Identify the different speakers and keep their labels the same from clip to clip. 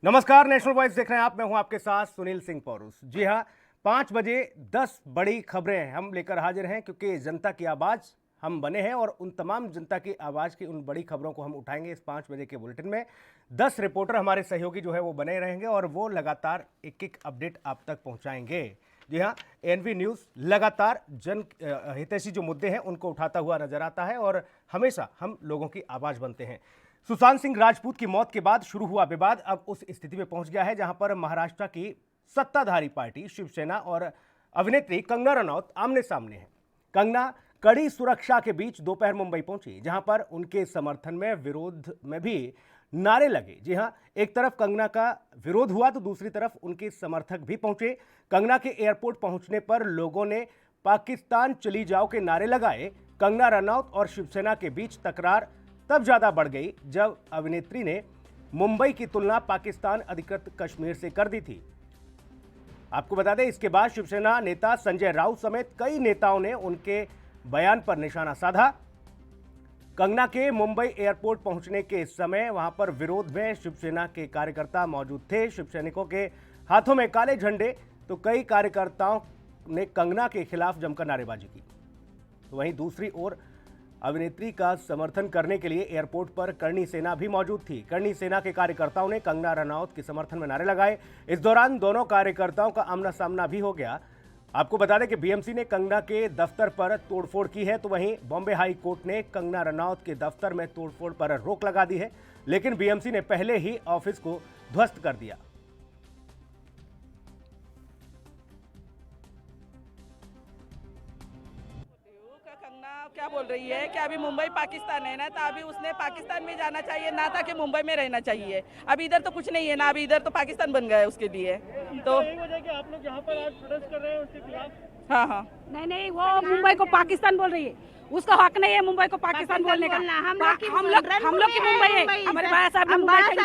Speaker 1: नमस्कार, national voice देख रहे हैं आप। मैं हूं आपके साथ सुनील सिंह पौरुष। जी हां, 5 बजे 10 बड़ी खबरें हम लेकर हाजिर हैं, क्योंकि जनता की आवाज हम बने हैं और उन तमाम जनता की आवाज की उन बड़ी खबरों को हम उठाएंगे इस 5 बजे के बुलेटिन में। 10 रिपोर्टर हमारे सहयोगी जो है वो बने रहेंगे और वो लगातार एक एक अपडेट आप तक पहुंचाएंगे। जी हाँ, एनवी न्यूज़ लगातार जन हितैषी जो मुद्दे हैं उनको उठाता हुआ नजर आता है और हमेशा हम लोगों की आवाज बनते हैं। सुशांत सिंह राजपूत की मौत के बाद शुरू हुआ विवाद अब उस स्थिति में पहुंच गया है जहां पर महाराष्ट्र की सत्ताधारी पार्टी शिवसेना और अभिनेत्री कंगना रनौत आमने सामने हैं। कंगना कड़ी सुरक्षा के बीच दोपहर मुंबई पहुंची, जहां पर उनके समर्थन में विरोध में भी नारे लगे। जी हां, एक तरफ कंगना का विरोध हुआ तो दूसरी तरफ उनके समर्थक भी पहुंचे। कंगना के एयरपोर्ट पहुंचने पर लोगों ने पाकिस्तान चली जाओ के नारे लगाए। कंगना रनौत और शिवसेना के बीच तकरार तब ज्यादा बढ़ गई जब अभिनेत्री ने मुंबई की तुलना पाकिस्तान अधिकृत कश्मीर से कर दी थी। आपको बता दें, इसके बाद शिवसेना नेता संजय राउत समेत कई नेताओं ने उनके बयान पर निशाना साधा। कंगना के मुंबई एयरपोर्ट पहुंचने के समय वहां पर विरोध में शिवसेना के कार्यकर्ता मौजूद थे। शिवसैनिकों के हाथों में काले झंडे, तो कई कार्यकर्ताओं ने कंगना के खिलाफ जमकर नारेबाजी की। तो वहीं दूसरी ओर अभिनेत्री का समर्थन करने के लिए एयरपोर्ट पर करणी सेना भी मौजूद थी। करणी सेना के कार्यकर्ताओं ने कंगना रनौत के समर्थन में नारे लगाए। इस दौरान दोनों कार्यकर्ताओं का आमना सामना भी हो गया। आपको बता दें कि बीएमसी ने कंगना के दफ्तर पर तोड़फोड़ की है, तो वहीं बॉम्बे हाई कोर्ट ने कंगना रनौत के दफ्तर में तोड़फोड़ पर रोक लगा दी है, लेकिन बीएमसी ने पहले ही ऑफिस को ध्वस्त कर दिया।
Speaker 2: क्या बोल रही है कि अभी मुंबई पाकिस्तान है ना, तो अभी उसने पाकिस्तान में जाना चाहिए ना था कि मुंबई में रहना चाहिए। अभी इधर तो कुछ नहीं है ना, अभी इधर तो पाकिस्तान बन गया है उसके लिए। तो
Speaker 3: यही वजह कि आप लोग यहाँ पर आज प्रोटेस्ट कर रहे हैं उसके खिलाफ।
Speaker 2: हाँ हाँ,
Speaker 4: नहीं, वो मुंबई को पाकिस्तान बोल रही है। उसका हक नहीं है मुंबई को पाकिस्तान बोलने का। हम लोग की मुंबई है। हमारे बाबा साहब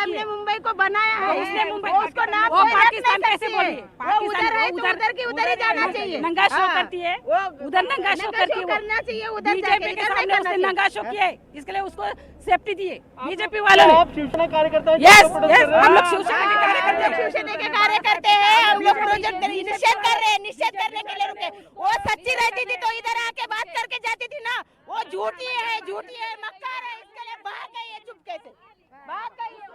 Speaker 4: ने मुंबई को बनाया है। उसने मुंबई उसको नाम वो पाकिस्तान कैसे बोली? उधर की उधर ही जाना चाहिए। नंगा शो करती है, उधर नंगा शो करती है, करना चाहिए उधर। बीजेपी के सामने उसने नंगा शो किया है, इसके लिए उसको सेफ्टी दिए बीजेपी वालों ने।
Speaker 3: आप शिवसेना कार्यकर्ता हैं?
Speaker 4: यस, हम लोग शिवसेना के कार्यकर्ते हैं। हम लोग प्रोजेक्ट निषेध कर रहे हैं, निषेध करने के लिए रुके। वो सच्ची रहती थी तो इधर आके बात करके जाती थी ना। वो झूठी है, मक्कार है, इसके लिए भाग गई है चुपके से। भाग गई है,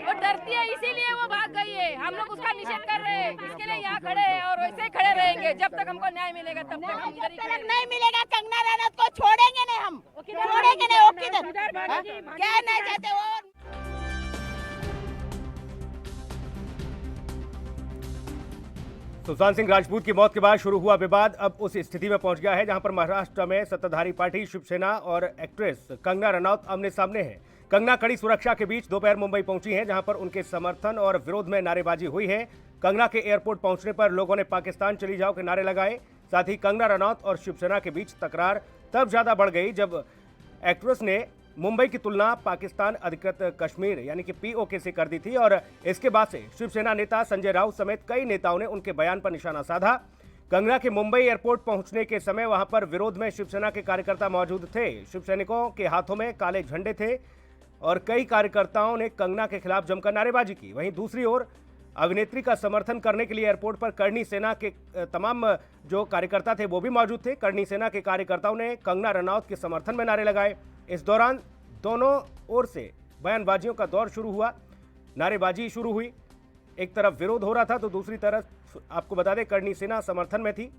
Speaker 5: वो डरती है, इसीलिए वो भाग गई है। हम लोग उसका निषेध कर रहे हैं, इसके लिए यहाँ खड़े हैं और वैसे ही खड़े रहेंगे जब तक हमको न्याय मिलेगा। तब तक हम इधर ही खड़े रहेंगे।
Speaker 4: नहीं मिलेगा कंगना रनौत को छोड़ेंगे नहीं हम, छोड़ेंगे नहीं। वो किधर क्या नहीं चाहते वो।
Speaker 1: सुशांत सिंह राजपूत की मौत के बाद शुरू हुआ विवाद अब उस स्थिति में पहुंच गया है जहां पर महाराष्ट्र में सत्ताधारी पार्टी शिवसेना और एक्ट्रेस कंगना रनौत आमने सामने है। कंगना कड़ी सुरक्षा के बीच दोपहर मुंबई पहुंची हैं, जहां पर उनके समर्थन और विरोध में नारेबाजी हुई है। कंगना के एयरपोर्ट पहुंचने पर लोगों ने पाकिस्तान चली जाओ के नारे लगाए। साथ ही कंगना रनौत और शिवसेना के बीच तकरार तब ज्यादा बढ़ गई जब एक्ट्रेस ने मुंबई की तुलना पाकिस्तान अधिकृत कश्मीर यानी कि पीओके से कर दी थी और इसके बाद से शिवसेना नेता संजय राउत समेत कई नेताओं ने उनके बयान पर निशाना साधा। कंगना के मुंबई एयरपोर्ट पहुंचने के समय वहां पर विरोध में शिवसेना के कार्यकर्ता मौजूद थे। शिवसैनिकों के हाथों में काले झंडे थे और कई कार्यकर्ताओं ने कंगना के खिलाफ जमकर नारेबाजी की। वहीं दूसरी ओर अभिनेत्री का समर्थन करने के लिए एयरपोर्ट पर करणी सेना के तमाम जो कार्यकर्ता थे वो भी मौजूद थे। करणी सेना के कार्यकर्ताओं ने कंगना रनौत के समर्थन में नारे लगाए। इस दौरान दोनों ओर से बयानबाजियों का दौर शुरू हुआ, नारेबाजी शुरू हुई। एक तरफ विरोध हो रहा था तो दूसरी तरफ आपको बता दें करणी सेना समर्थन में थी।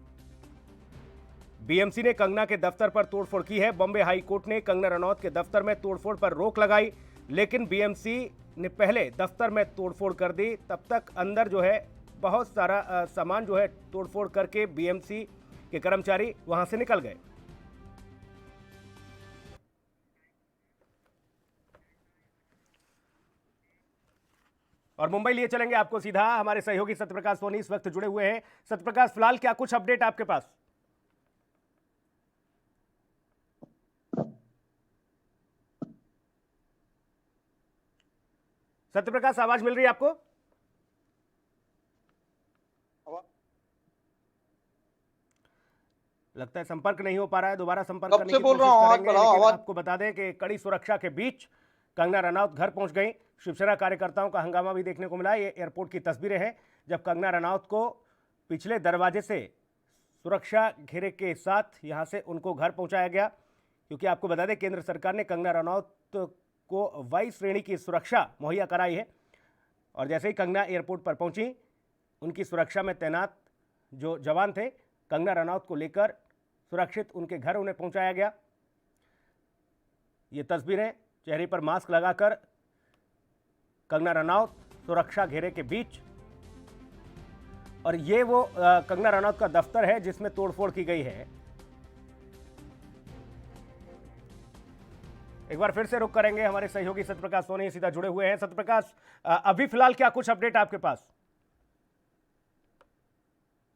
Speaker 1: बीएमसी ने कंगना के दफ्तर पर तोड़फोड़ की है। बॉम्बे हाई कोर्ट ने कंगना रनौत के दफ्तर में तोड़फोड़ पर रोक लगाई, लेकिन बीएमसी ने पहले दफ्तर में तोड़फोड़ कर दी। तब तक अंदर जो है बहुत सारा सामान जो है तोड़फोड़ करके बीएमसी के कर्मचारी वहां से निकल गए। और मुंबई लिए चलेंगे आपको सीधा। हमारे सहयोगी सत्यप्रकाश सोनी इस वक्त जुड़े हुए हैं। सत्यप्रकाश, फिलहाल क्या कुछ अपडेट आपके पास? सत्यप्रकाश, आवाज मिल रही है आपको? लगता है संपर्क नहीं हो पा रहा है। दोबारा संपर्क करने की कोशिश करेंगे, लेकिन आपको बता दें कि कड़ी सुरक्षा के बीच कंगना रनौत घर पहुंच गई। शिवसेना कार्यकर्ताओं का हंगामा भी देखने को मिला। ये एयरपोर्ट की तस्वीरें हैं जब कंगना रनौत को पिछले दरवाजे से सुरक्षा घेरे के साथ यहां से उनको घर पहुंचाया गया, क्योंकि आपको बता दें केंद्र सरकार ने कंगना रनौत को वाई श्रेणी की सुरक्षा मुहैया कराई है। और जैसे ही कंगना एयरपोर्ट पर पहुंची, उनकी सुरक्षा में तैनात जो जवान थे, कंगना रनौत को लेकर सुरक्षित उनके घर उन्हें पहुंचाया गया। ये तस्वीरें, चेहरे पर मास्क लगाकर कंगना रनौत सुरक्षा घेरे के बीच, और ये वो कंगना रनौत का दफ्तर है जिसमें तोड़फोड़ की गई है। एक बार फिर से रुक करेंगे, हमारे सहयोगी सत्यप्रकाश सोनी सीधा जुड़े हुए हैं। सत्यप्रकाश, अभी फिलहाल क्या कुछ अपडेट आपके पास?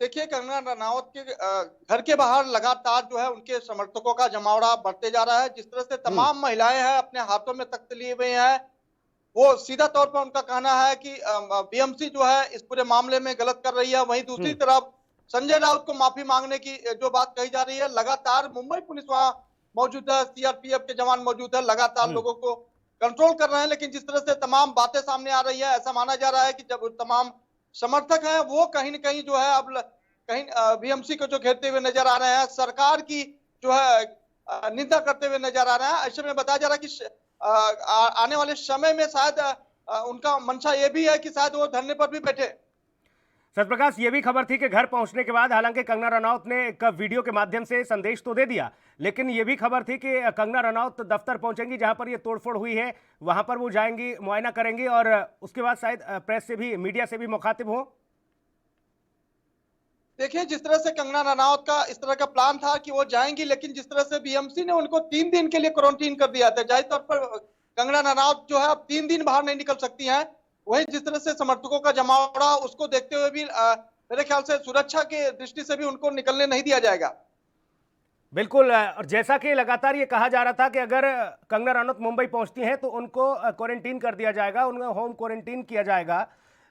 Speaker 6: देखिए, कंगना रनौत के घर के बाहर लगातार जो है उनके समर्थकों का जमावड़ा बढ़ते जा रहा है। जिस तरह से तमाम महिलाएं हैं अपने हाथों में तख्त लिए हुए हैं, वो सीधा तौर पर उनका कहना है कि बीएमसी जो है इस पूरे मामले में गलत कर रही है। वहीं दूसरी तरफ संजय राउत को माफी मांगने की जो बात कही जा रही है, लगातार मुंबई पुलिस वहां मौजूद है, सीआरपीएफ के जवान मौजूद है, लगातार लोगों को कंट्रोल कर रहे हैं। लेकिन जिस तरह से तमाम बातें सामने आ रही है, ऐसा माना जा रहा है कि जब तमाम समर्थक हैं वो कहीं न कहीं जो है अब कहीं बीएमसी को जो घेरते हुए नजर आ रहे हैं, सरकार की जो है निंदा करते हुए नजर आ रहे हैं। ऐसे में बताया जा रहा है कि आने वाले समय में शायद उनका मंशा ये भी है कि शायद वो धरने पर भी बैठे।
Speaker 1: सत्यप्रकाश, ये भी खबर थी कि घर पहुंचने के बाद हालांकि कंगना रनौत ने एक वीडियो के माध्यम से संदेश तो दे दिया, लेकिन ये भी खबर थी कि कंगना रनौत दफ्तर पहुंचेंगी जहां पर ये तोड़फोड़ हुई है, वहां पर वो जाएंगी, मुआयना करेंगी और उसके बाद शायद प्रेस से भी, मीडिया से भी मुखातिब हो।
Speaker 6: देखिए, जिस तरह से कंगना रनौत का इस तरह का प्लान था कि वो जाएंगी, लेकिन जिस तरह से बीएमसी ने उनको 3 दिन के लिए क्वारंटीन कर दिया था, जाहिर तौर पर कंगना रनौत जो है अब 3 दिन बाहर नहीं निकल सकती हैं। वहीं जिस तरह से समर्थकों का जमावड़ा, उसको देखते हुए भी मेरे ख्याल से सुरक्षा के दृष्टि से भी उनको निकलने नहीं दिया जाएगा।
Speaker 1: बिल्कुल, और जैसा कि लगातार ये कहा जा रहा था कि अगर कंगना रनौत मुंबई पहुंचती हैं तो उनको क्वारंटीन कर दिया जाएगा, उनको होम क्वारंटीन किया जाएगा,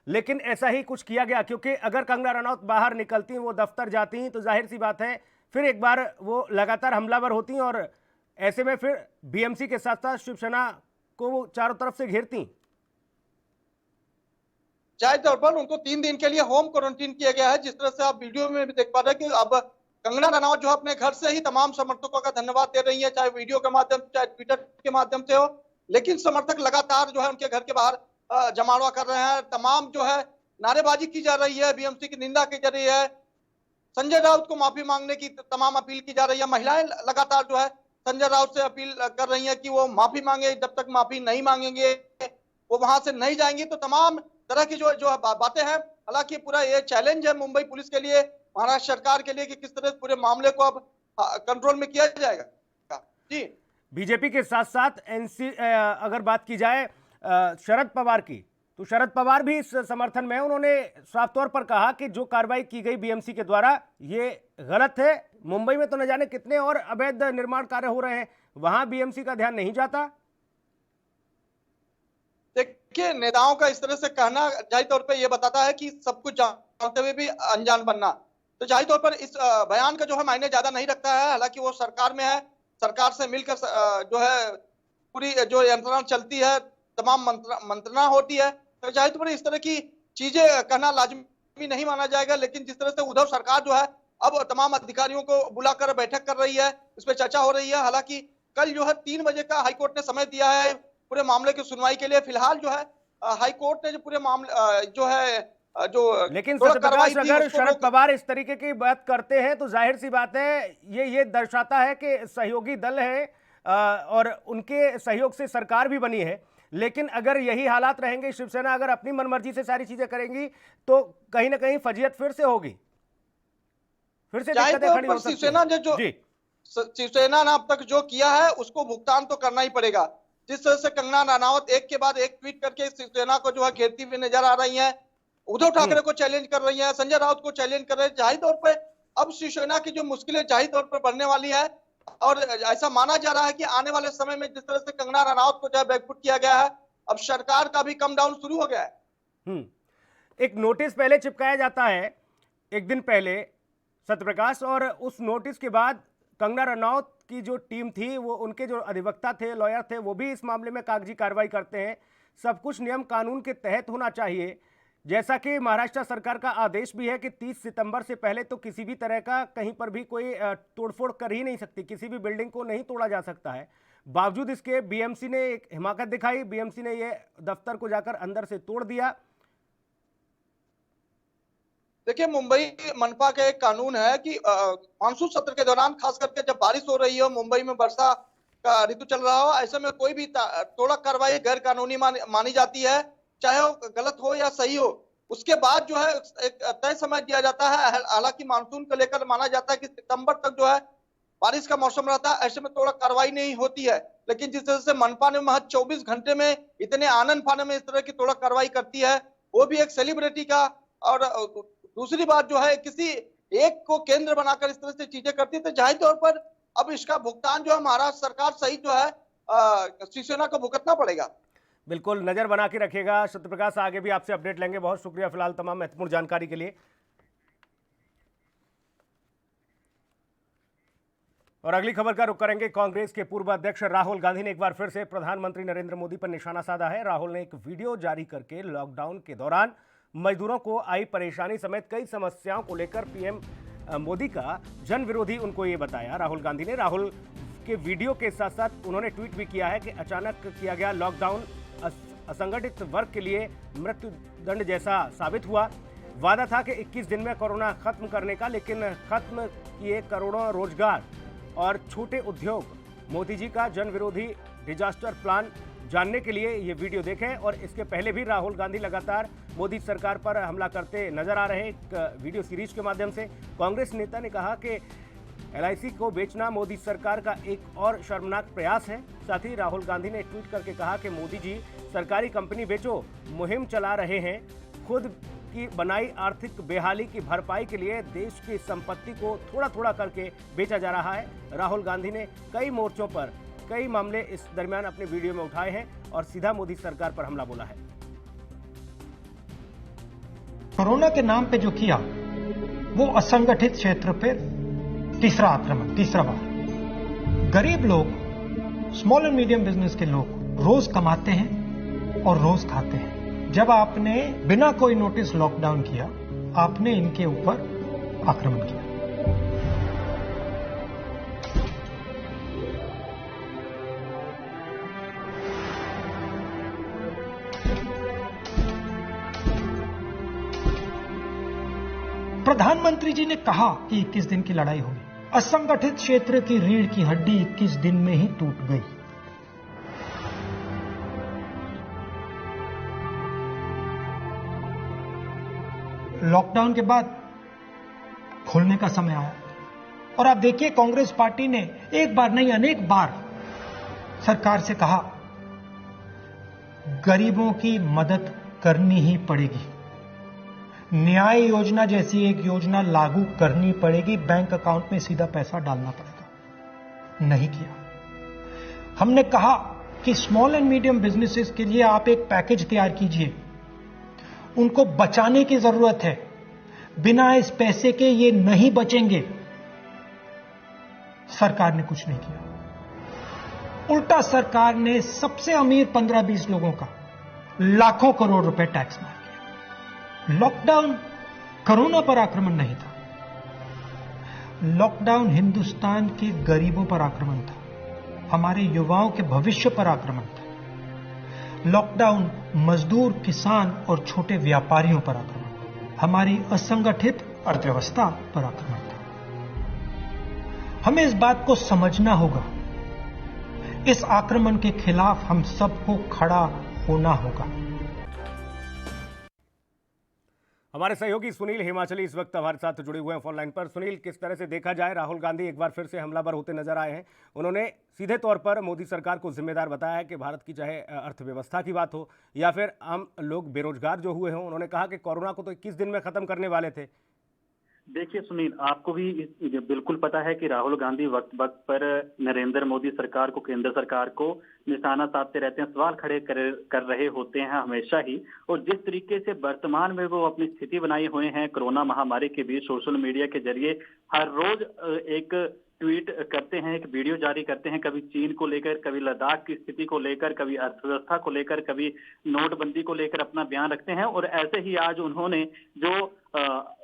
Speaker 1: लेकिन ऐसा ही कुछ किया गया। क्योंकि अगर कंगना रनौत बाहर निकलती, वो दफ्तर जाती, तो जाहिर सी बात है फिर एक बार वो लगातार हमलावर होती और ऐसे में फिर बीएमसी के साथ साथ शिवसेना को वो चारों तरफ से घेरती।
Speaker 6: जाहिर तौर पर उनको 3 दिन के लिए होम क्वारंटीन किया गया है। जिस तरह से आप वीडियो में भी देख पा रहे हैं कि अब कंगना रनौत जो अपने घर से ही तमाम समर्थकों का धन्यवाद दे रही है, चाहे वीडियो के माध्यम से, चाहे ट्विटर के माध्यम से हो। लेकिन समर्थक लगातार जो है उनके घर के बाहर जमावड़ा कर रहे हैं। तमाम जो है नारेबाजी की जा रही है, बीएमसी की निंदा की जा रही है, संजय राउत को माफी मांगने की तमाम अपील की जा रही है। महिलाएं लगातार जो है संजय राउत से अपील कर रही है कि वो माफी मांगे, जब तक माफी नहीं मांगेंगे वो वहां से नहीं जाएंगे। तो तमाम तरह की जो बातें हैं, हालांकि पूरा ये चैलेंज है मुंबई पुलिस के लिए, महाराष्ट्र सरकार के लिए कि किस तरह पूरे मामले को अब कंट्रोल में किया जाएगा। जी,
Speaker 1: बीजेपी के साथ साथ अगर बात की जाए शरद पवार की, तो शरद पवार भी इस समर्थन में है। उन्होंने साफ तौर पर कहा कि जो कार्रवाई की गई बीएमसी के द्वारा ये गलत है। मुंबई में तो न जाने कितने और अवैध निर्माण कार्य हो रहे हैं, वहां बीएमसी का ध्यान नहीं जाता।
Speaker 6: देखिए, नेताओं का इस तरह से कहना जाहिर तौर पर यह बताता है कि सब कुछ जानते हुए भी अनजान बनना। तो जाहिर तौर पर इस बयान का जो है मायने ज्यादा नहीं रखता है। हालांकि वो सरकार में है, सरकार से मिलकर जो है पूरी जो यंत्रणा चलती है, तमाम मंत्रणा होती है, तो जाहिर तौर पर इस तरह की चीजें कहना लाजमी नहीं माना जाएगा। लेकिन जिस तरह से उद्धव सरकार जो है अब तमाम अधिकारियों को बुलाकर बैठक कर रही है, इस पर चर्चा हो रही है। हालांकि कल जो है 3 बजे का हाईकोर्ट ने समय दिया है पूरे मामले की सुनवाई के लिए। फिलहाल जो है हाईकोर्ट ने जो पूरे मामले जो है जो,
Speaker 1: लेकिन सत्यप्रकाश, अगर शरद पवार इस तरीके की बात करते हैं तो जाहिर सी बात है ये दर्शाता है कि सहयोगी दल है और उनके सहयोग से सरकार भी बनी है। लेकिन अगर यही हालात रहेंगे, शिवसेना अगर अपनी मनमर्जी से सारी चीजें करेंगी, तो कहीं ना कहीं फजीयत फिर से होगी, फिर से दिक्कतें खड़ी हो सकती हैं।
Speaker 6: शिवसेना ने अब तक जो किया है उसको भुगतान तो करना ही पड़ेगा। जिस तरह से कंगना रनौत एक के बाद एक ट्वीट करके शिवसेना को जो है घेरती हुई नजर आ रही है, उद्धव ठाकरे को चैलेंज कर रही है, संजय राउत को चैलेंज कर रहे हैं, जाहिर तौर पर अब शिवसेना की जो मुश्किलें जाहिर तौर पर बढ़ने वाली है। और ऐसा माना जा रहा है कि आने वाले समय में जिस तरह से कंगना रनौत को जो बैकफुट किया गया है, अब सरकार का भी कम डाउन शुरू हो गया है।
Speaker 1: एक नोटिस पहले चिपकाया जाता है एक दिन पहले, सत्यप्रकाश, और उस नोटिस के बाद कंगना रनौत की जो टीम थी, वो उनके जो अधिवक्ता थे, लॉयर थे, वो भी इस मामले में कागजी कार्रवाई करते हैं। सब कुछ नियम कानून के तहत होना चाहिए। जैसा कि महाराष्ट्र सरकार का आदेश भी है कि 30 सितंबर से पहले तो किसी भी तरह का कहीं पर भी कोई तोड़फोड़ कर ही नहीं सकती, किसी भी बिल्डिंग को नहीं तोड़ा जा सकता है। बावजूद इसके बीएमसी ने एक हिमाकत दिखाई, बीएमसी ने ये दफ्तर को जाकर अंदर से तोड़ दिया।
Speaker 6: देखिए, मुंबई मनपा का एक कानून है कि मानसून सत्र के दौरान, खास करके जब बारिश हो रही हो, मुंबई में वर्षा का ऋतु चल रहा हो, ऐसे में कोई भी तोड़ा कार्रवाई गैर कानूनी मानी जाती है, चाहे वो गलत हो या सही हो। उसके बाद जो है एक तय समय दिया जाता है। हालांकि मानसून को लेकर माना जाता है कि सितंबर तक जो है बारिश का मौसम रहता है, ऐसे में थोड़ा कार्रवाई नहीं होती है। लेकिन जिस तरह से मनपा ने महज 24 घंटे में इतने आनंद फानन में इस तरह की थोड़ा कार्रवाई करती है, वो भी एक सेलिब्रिटी का। और दूसरी बात जो है, किसी एक को केंद्र बनाकर इस तरह से चीजें करती है, तो जाहिर तौर पर अब इसका भुगतान जो है महाराष्ट्र सरकार सहित जो है शिवसेना को भुगतना पड़ेगा।
Speaker 1: बिल्कुल नजर बना के रखिएगा सत्यप्रकाश, आगे भी आपसे अपडेट लेंगे। बहुत शुक्रिया फिलहाल तमाम महत्वपूर्ण जानकारी के लिए। और अगली खबर का रुख करेंगे। कांग्रेस के पूर्व अध्यक्ष राहुल गांधी ने एक बार फिर से प्रधानमंत्री नरेंद्र मोदी पर निशाना साधा है। राहुल ने एक वीडियो जारी करके लॉकडाउन के दौरान मजदूरों को आई परेशानी समेत कई समस्याओं को लेकर पीएम मोदी का जन विरोधी उनको ये बताया। राहुल गांधी ने राहुल के वीडियो के साथ साथ उन्होंने ट्वीट भी किया है कि अचानक किया गया लॉकडाउन असंगठित वर्ग के लिए मृत्यु दंड जैसा साबित हुआ। वादा था कि 21 दिन में कोरोना खत्म करने का, लेकिन खत्म किए करोड़ों रोजगार और छोटे उद्योग। मोदी जी का जन विरोधी डिजास्टर प्लान जानने के लिए ये वीडियो देखें। और इसके पहले भी राहुल गांधी लगातार मोदी सरकार पर हमला करते नजर आ रहे हैं। एक वीडियो सीरीज के माध्यम से कांग्रेस नेता ने कहा कि LIC को बेचना मोदी सरकार का एक और शर्मनाक प्रयास है। साथ ही राहुल गांधी ने ट्वीट करके कहा कि मोदी जी सरकारी कंपनी बेचो मुहिम चला रहे हैं। खुद की बनाई आर्थिक बेहाली की भरपाई के लिए देश की संपत्ति को थोड़ा थोड़ा करके बेचा जा रहा है। राहुल गांधी ने कई मोर्चों पर कई मामले इस दरमियान अपने वीडियो में उठाए हैं और सीधा मोदी सरकार पर हमला बोला है।
Speaker 7: कोरोना के नाम पे जो किया वो असंगठित क्षेत्र पे तीसरा आक्रमण, तीसरा बार। गरीब लोग, स्मॉल एंड मीडियम बिजनेस के लोग रोज कमाते हैं और रोज खाते हैं। जब आपने बिना कोई नोटिस लॉकडाउन किया, आपने इनके ऊपर आक्रमण किया। प्रधानमंत्री जी ने कहा कि 21 दिन की लड़ाई होगी। असंगठित क्षेत्र की रीढ़ की हड्डी 21 दिन में ही टूट गई। लॉकडाउन के बाद खोलने का समय आया और आप देखिए कांग्रेस पार्टी ने एक बार नहीं अनेक बार सरकार से कहा गरीबों की मदद करनी ही पड़ेगी, न्याय योजना जैसी एक योजना लागू करनी पड़ेगी, बैंक अकाउंट में सीधा पैसा डालना पड़ेगा। नहीं किया। हमने कहा कि स्मॉल एंड मीडियम बिजनेसेस के लिए आप एक पैकेज तैयार कीजिए, उनको बचाने की जरूरत है, बिना इस पैसे के ये नहीं बचेंगे। सरकार ने कुछ नहीं किया। उल्टा सरकार ने सबसे अमीर 15-20 लोगों का लाखों करोड़ रुपए टैक्स मार दिया। लॉकडाउन कोरोना पर आक्रमण नहीं था, लॉकडाउन हिंदुस्तान के गरीबों पर आक्रमण था, हमारे युवाओं के भविष्य पर आक्रमण था। लॉकडाउन मजदूर, किसान और छोटे व्यापारियों पर आक्रमण था, हमारी असंगठित अर्थव्यवस्था पर आक्रमण था। हमें इस बात को समझना होगा, इस आक्रमण के खिलाफ हम सबको खड़ा होना होगा।
Speaker 1: हमारे सहयोगी सुनील हिमाचली इस वक्त हमारे साथ जुड़े हुए हैं फोन लाइन पर। सुनील, किस तरह से देखा जाए, राहुल गांधी एक बार फिर से हमलावर होते नजर आए हैं। उन्होंने सीधे तौर पर मोदी सरकार को जिम्मेदार बताया है कि भारत की चाहे अर्थव्यवस्था की बात हो या फिर आम लोग बेरोजगार जो हुए हों, उन्होंने कहा कि कोरोना को तो 21 दिन में खत्म करने वाले थे।
Speaker 8: देखिए सुनील, आपको भी बिल्कुल पता है कि राहुल गांधी वक्त वक्त पर नरेंद्र मोदी सरकार को, केंद्र सरकार को निशाना साधते रहते हैं, सवाल खड़े कर रहे होते हैं हमेशा ही। और जिस तरीके से वर्तमान में वो अपनी स्थिति बनाए हुए हैं कोरोना महामारी के बीच, सोशल मीडिया के जरिए हर रोज एक ट्वीट करते हैं, एक वीडियो जारी करते हैं, कभी चीन को लेकर, कभी लद्दाख की स्थिति को लेकर, कभी अर्थव्यवस्था को लेकर, कभी नोटबंदी को लेकर अपना बयान रखते हैं। और ऐसे ही आज उन्होंने जो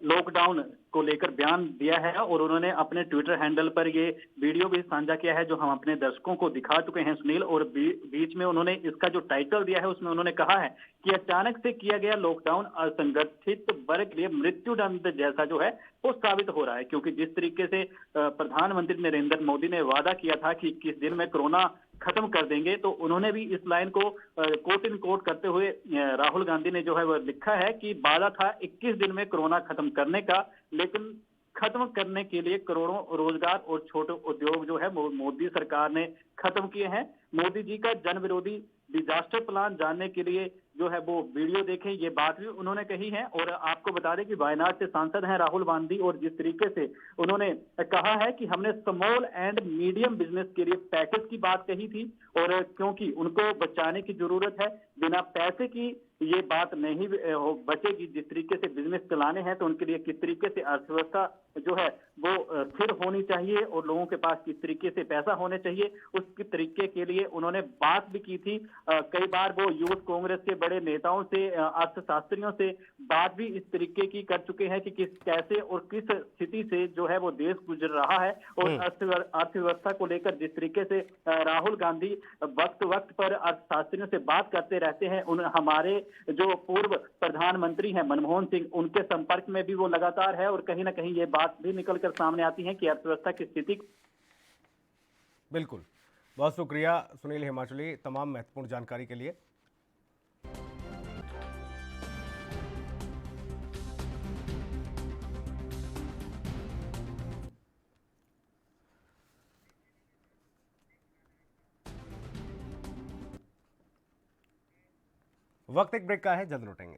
Speaker 8: लॉकडाउन को लेकर बयान दिया है और उन्होंने अपने ट्विटर हैंडल पर ये वीडियो भी साझा किया है जो हम अपने दर्शकों को दिखा चुके हैं सुनील। और बीच में उन्होंने इसका जो टाइटल दिया है उसमें उन्होंने कहा है कि अचानक से किया गया लॉकडाउन असंगठित वर्ग के लिए मृत्युदंड जैसा जो है वो साबित हो रहा है, क्योंकि जिस तरीके से प्रधानमंत्री नरेंद्र मोदी ने वादा किया था कि 21 दिन में कोरोना खत्म कर देंगे, तो उन्होंने भी इस लाइन को कोट इन कोट करते हुए राहुल गांधी ने जो है वो लिखा है कि वादा था 21 दिन में कोरोना खत्म करने का, लेकिन खत्म करने के लिए करोड़ों रोजगार और छोटे उद्योग जो है मोदी सरकार ने खत्म किए हैं। मोदी जी का जन विरोधी डिजास्टर प्लान जानने के लिए जो है वो वीडियो देखें, ये बात भी उन्होंने कही है। और आपको बता दें कि वायनाड से सांसद हैं राहुल गांधी, और जिस तरीके से उन्होंने कहा है कि हमने स्मॉल एंड मीडियम बिजनेस के लिए पैकेज की बात कही थी, और क्योंकि उनको बचाने की जरूरत है, बिना पैसे की ये बात नहीं बचेगी। जिस तरीके से बिजनेस चलाने हैं तो उनके लिए किस तरीके से अर्थव्यवस्था जो है वो स्थिर होनी चाहिए और लोगों के पास किस तरीके से पैसा होने चाहिए, उसके तरीके के लिए उन्होंने बात भी की थी। कई बार वो यूथ कांग्रेस के बड़े नेताओं से, अर्थशास्त्रियों से बात भी इस तरीके की कर चुके हैं कि कैसे और किस स्थिति से जो है वो देश गुजर रहा है। और अर्थव्यवस्था को लेकर जिस तरीके से राहुल गांधी वक्त वक्त पर अर्थशास्त्रियों से बात करते रहते हैं, हमारे जो पूर्व प्रधानमंत्री हैं मनमोहन सिंह, उनके संपर्क में भी वो लगातार है, और कहीं ना कहीं ये बात भी निकलकर सामने आती है कि अर्थव्यवस्था की स्थिति।
Speaker 1: बिल्कुल, बहुत शुक्रिया सुनील हिमाचली तमाम महत्वपूर्ण जानकारी के लिए। वक्त एक ब्रेक का है, जल्द लौटेंगे।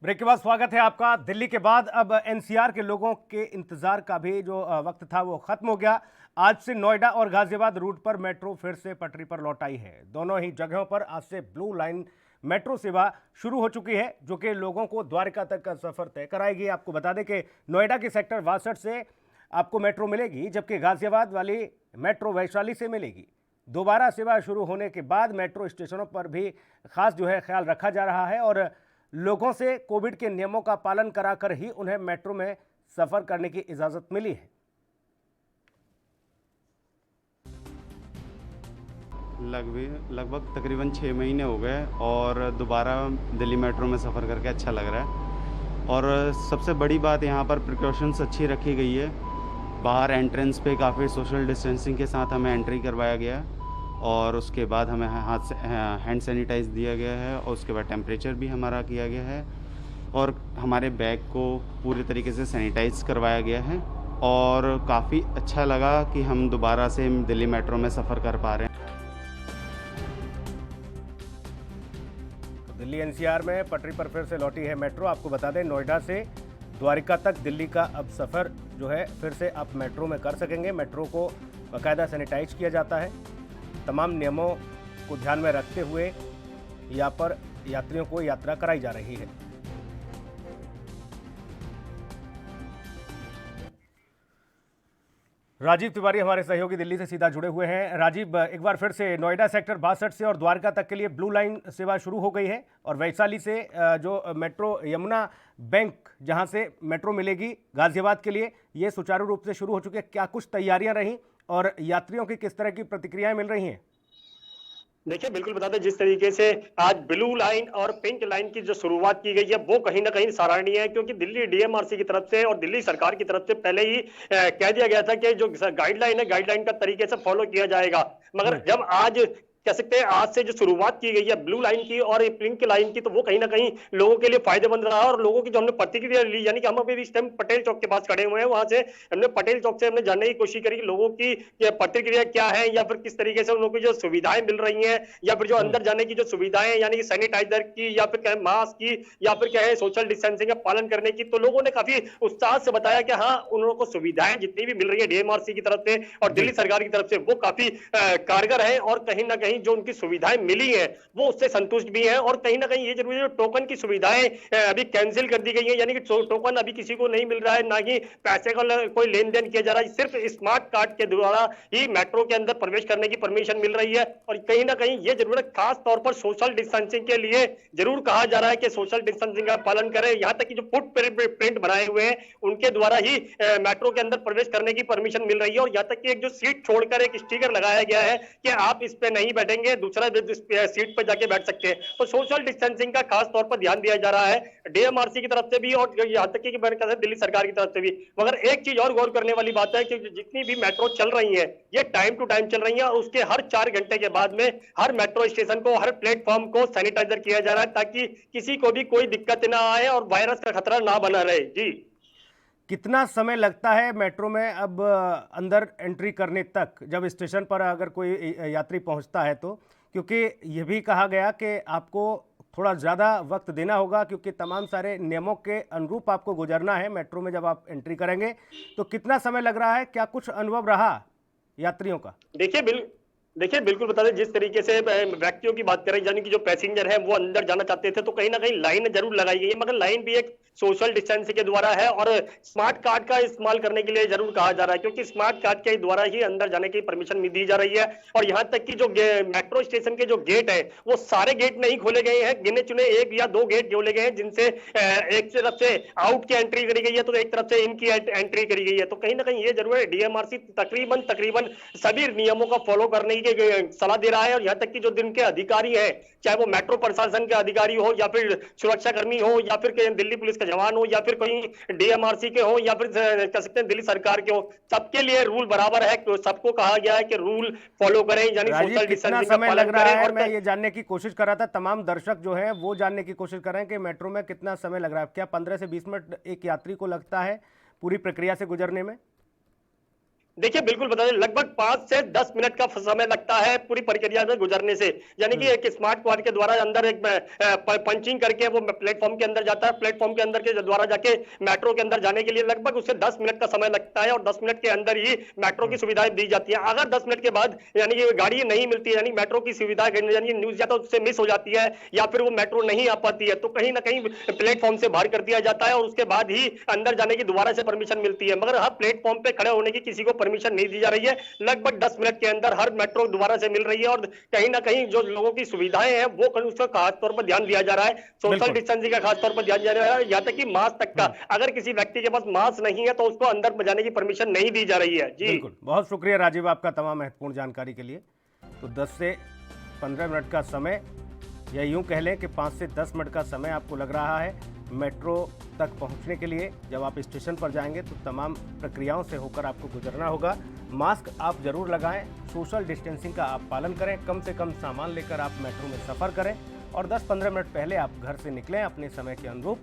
Speaker 1: ब्रेक के बाद स्वागत है आपका। दिल्ली के बाद अब एनसीआर के लोगों के इंतजार का भी जो वक्त था वो खत्म हो गया। आज से नोएडा और गाजियाबाद रूट पर मेट्रो फिर से पटरी पर लौट आई है। दोनों ही जगहों पर आज से ब्लू लाइन मेट्रो सेवा शुरू हो चुकी है, जो कि लोगों को द्वारका तक का सफर तय कराएगी। आपको बता दें कि नोएडा के सेक्टर 62 से आपको मेट्रो मिलेगी, जबकि गाजियाबाद वाली मेट्रो वैशाली से मिलेगी। दोबारा सेवा शुरू होने के बाद मेट्रो स्टेशनों पर भी खास जो है ख्याल रखा जा रहा है और लोगों से कोविड के नियमों का पालन कराकर ही उन्हें मेट्रो में सफर करने की इजाजत मिली है।
Speaker 9: लगभग तकरीबन 6 महीने हो गए और दोबारा दिल्ली मेट्रो में सफ़र करके अच्छा लग रहा है। और सबसे बड़ी बात यहाँ पर प्रिकॉशंस अच्छी रखी गई है। बाहर एंट्रेंस पे काफ़ी सोशल डिस्टेंसिंग के साथ हमें एंट्री करवाया गया है और उसके बाद हमें हाथ से हैंड सैनिटाइज दिया गया है और उसके बाद टेम्परेचर भी हमारा किया गया है और हमारे बैग को पूरी तरीके से सैनिटाइज करवाया गया है और काफ़ी अच्छा लगा कि हम दोबारा से दिल्ली मेट्रो में सफ़र कर पा रहे हैं।
Speaker 1: दिल्ली एनसीआर में पटरी पर फिर से लौटी है मेट्रो। आपको बता दें, नोएडा से द्वारिका तक दिल्ली का अब सफ़र जो है फिर से आप मेट्रो में कर सकेंगे। मेट्रो को बाकायदा सैनिटाइज किया जाता है। तमाम नियमों को ध्यान में रखते हुए यहाँ पर यात्रियों को यात्रा कराई जा रही है। राजीव तिवारी हमारे सहयोगी दिल्ली से सीधा जुड़े हुए हैं। राजीव, एक बार फिर से नोएडा सेक्टर 62 से और द्वारका तक के लिए ब्लू लाइन सेवा शुरू हो गई है और वैशाली से जो मेट्रो यमुना बैंक जहां से मेट्रो मिलेगी गाजियाबाद के लिए, ये सुचारू रूप से शुरू हो चुके हैं। क्या कुछ तैयारियां रहीं और यात्रियों की किस तरह की प्रतिक्रियाएं मिल रही हैं?
Speaker 10: देखिए, बिल्कुल बता दें, जिस तरीके से आज ब्लू लाइन और पिंक लाइन की जो शुरुआत की गई है वो कहीं ना कहीं सराहनीय है, क्योंकि दिल्ली डीएमआरसी की तरफ से और दिल्ली सरकार की तरफ से पहले ही कह दिया गया था कि जो गाइडलाइन है गाइडलाइन का तरीके से फॉलो किया जाएगा। मगर जब आज कह सकते हैं आज से जो शुरुआत की गई है ब्लू लाइन की और पिंक लाइन की, तो वो कहीं ना कहीं लोगों के लिए फायदेमंद रहा। और लोगों की जो हमने प्रतिक्रिया ली, यानी कि हम अभी इस टाइम पटेल चौक के पास खड़े हुए हैं, वहां से हमने पटेल चौक से हमने जानने की कोशिश करी कि लोगों की प्रतिक्रिया क्या है, या फिर किस तरीके से उन लोगों की जो सुविधाएं मिल रही हैं, या फिर जो अंदर जाने की जो सुविधाएं यानी कि सैनिटाइजर की, या फिर कहें मास्क की, या फिर कहें सोशल डिस्टेंसिंग का पालन करने की। तो लोगों ने काफी उत्साह से बताया कि हाँ, उन लोगों को सुविधाएं जितनी भी मिल रही है डीएमआरसी की तरफ से और दिल्ली सरकार की तरफ से वो काफी कारगर है, और कहीं ना कहीं जो उनकी सुविधाएं मिली है वो उससे संतुष्ट भी हैं। और कहीं ना कहीं ये जरूरी है, टोकन की सुविधाएं अभी कैंसिल कर दी गई है, यानी कि टोकन अभी किसी को नहीं मिल रहा है, ना ही पैसे का कोई लेन देन किया जा रहा है। सिर्फ स्मार्ट कार्ड के द्वारा ही मेट्रो के अंदर प्रवेश करने की परमिशन मिल रही है। और कहीं ना कहीं ये जरूर है, खास तौर पर सोशल डिस्टेंसिंग के लिए जरूर कहा जा रहा है कि सोशल डिस्टेंसिंग का पालन करें। यहाँ तक कि जो फुट प्रिंट बनाए हुए हैं उनके द्वारा ही मेट्रो के अंदर प्रवेश करने की परमिशन मिल रही है। और यहाँ तक कि एक जो सीट छोड़कर एक स्टिकर लगाया गया है कि आप इस पे नहीं बैठेंगे, दूसरा सीट पर जाके बैठ सकते हैं। तो सोशल डिस्टेंसिंग का खास तौर पर ध्यान दिया जा रहा है डीएमआरसी की तरफ से भी और यहाँ तक कि दिल्ली सरकार की तरफ से भी। मगर एक चीज और गौर करने वाली बात है कि जितनी भी मेट्रो चल रही है ये टाइम टू टाइम चल रही है, और उसके हर 4 घंटे के बाद में हर मेट्रो स्टेशन को, हर प्लेटफॉर्म को सैनिटाइजर किया जा रहा है, ताकि किसी को भी कोई दिक्कत ना आए और वायरस का खतरा ना बना रहे। जी,
Speaker 1: कितना समय लगता है मेट्रो में अब अंदर एंट्री करने तक, जब स्टेशन पर अगर कोई यात्री पहुंचता है तो? क्योंकि ये भी कहा गया कि आपको थोड़ा ज़्यादा वक्त देना होगा, क्योंकि तमाम सारे नियमों के अनुरूप आपको गुजरना है मेट्रो में जब आप एंट्री करेंगे। तो कितना समय लग रहा है, क्या कुछ अनुभव रहा यात्रियों का?
Speaker 10: देखिए बिल्कुल बता दें, जिस तरीके से व्यक्तियों की बात करें, यानी कि जो पैसेंजर है वो अंदर जाना चाहते थे, तो कहीं ना कहीं लाइन जरूर लगाई गई है, मगर लाइन भी एक सोशल डिस्टेंसिंग के द्वारा है और स्मार्ट कार्ड का इस्तेमाल करने के लिए जरूर कहा जा रहा है, क्योंकि स्मार्ट कार्ड के द्वारा ही अंदर जाने की परमिशन दी जा रही है। और यहाँ तक कि जो मेट्रो स्टेशन के जो गेट है वो सारे गेट नहीं खोले गए हैं, गिने चुने 1 या 2 गेट खोले गए हैं, जिनसे एक तरफ से आउट की एंट्री करी गई है तो एक तरफ से इन की एंट्री करी गई है। तो कहीं ना कहीं ये जरूर है, डीएमआरसी तकरीबन सभी नियमों का फॉलो करने की सलाह दे रहा है। और यहाँ तक कि जो दिन के अधिकारी हैं, चाहे वो मेट्रो प्रशासन के अधिकारी हो, या फिर सुरक्षा कर्मी हो, या फिर दिल्ली पुलिस के जवान हो, या फिर कोई डीएमआरसी के हो, या फिर कह सकते हैं दिल्ली सरकार के हो, सबके लिए रूल बराबर है। तो सबको कहा गया है कि रूल फॉलो करें, यानी सोशल डिस्टेंसिंग का पालन करें।
Speaker 1: और मैं ये जानने की कोशिश कर रहा था, तमाम दर्शक जो हैं वो जानने की कोशिश कर रहे हैं कि मेट्रो में कितना समय लग रहा है। क्या 15 से 20 मिनट एक यात्री को लगता है पूरी प्रक्रिया से गुजरने में?
Speaker 10: देखिए बिल्कुल बता दें, लगभग 5 से 10 मिनट का समय लगता है पूरी प्रक्रिया में गुजरने से। यानी कि एक स्मार्ट कार्ड के द्वारा अंदर एक पंचिंग करके वो प्लेटफॉर्म के अंदर जाता है, प्लेटफॉर्म के अंदर के द्वारा जाके मेट्रो के अंदर जाने के लिए लगभग उससे 10 मिनट का समय लगता है, और 10 मिनट के अंदर ही मेट्रो की सुविधाएं दी जाती है। अगर 10 मिनट के बाद यानी कि गाड़ी नहीं मिलती है, यानी मेट्रो की सुविधा यानी न्यूज या तो उससे मिस हो जाती है, या फिर वो मेट्रो नहीं आ पाती है, तो कहीं ना कहीं प्लेटफॉर्म से बाहर कर दिया जाता है और उसके बाद ही अंदर जाने की दोबारा से परमिशन मिलती है। मगर हर प्लेटफॉर्म पे खड़े होने की किसी को परमिशन नहीं दी जा रही है। लगभग 10 मिनट के अंदर हर मेट्रो दोबारा से मिल रही है, और कहीं ना कहीं जो लोगों की सुविधाएं हैं वो उसका खास तौर पर ध्यान दिया जा रहा है, सोशल डिस्टेंसिंग का खास तौर पर ध्यान दिया जा रहा है। यहाँ तक कि मास्क तक का, अगर किसी व्यक्ति के पास मास्क नहीं है तो उसको अंदर जाने की परमिशन नहीं दी जा रही है। जी
Speaker 1: बिल्कुल, बहुत शुक्रिया राजीव आपका तमाम महत्वपूर्ण जानकारी के लिए। तो 10 से 15 मिनट का समय, या यूं कह लें कि 5 से 10 मिनट का समय आपको लग रहा है मेट्रो तक पहुंचने के लिए। जब आप स्टेशन पर जाएंगे तो तमाम प्रक्रियाओं से होकर आपको गुजरना होगा। मास्क आप जरूर लगाएं, सोशल डिस्टेंसिंग का आप पालन करें, कम से कम सामान लेकर आप मेट्रो में सफ़र करें, और 10-15 मिनट पहले आप घर से निकलें अपने समय के अनुरूप।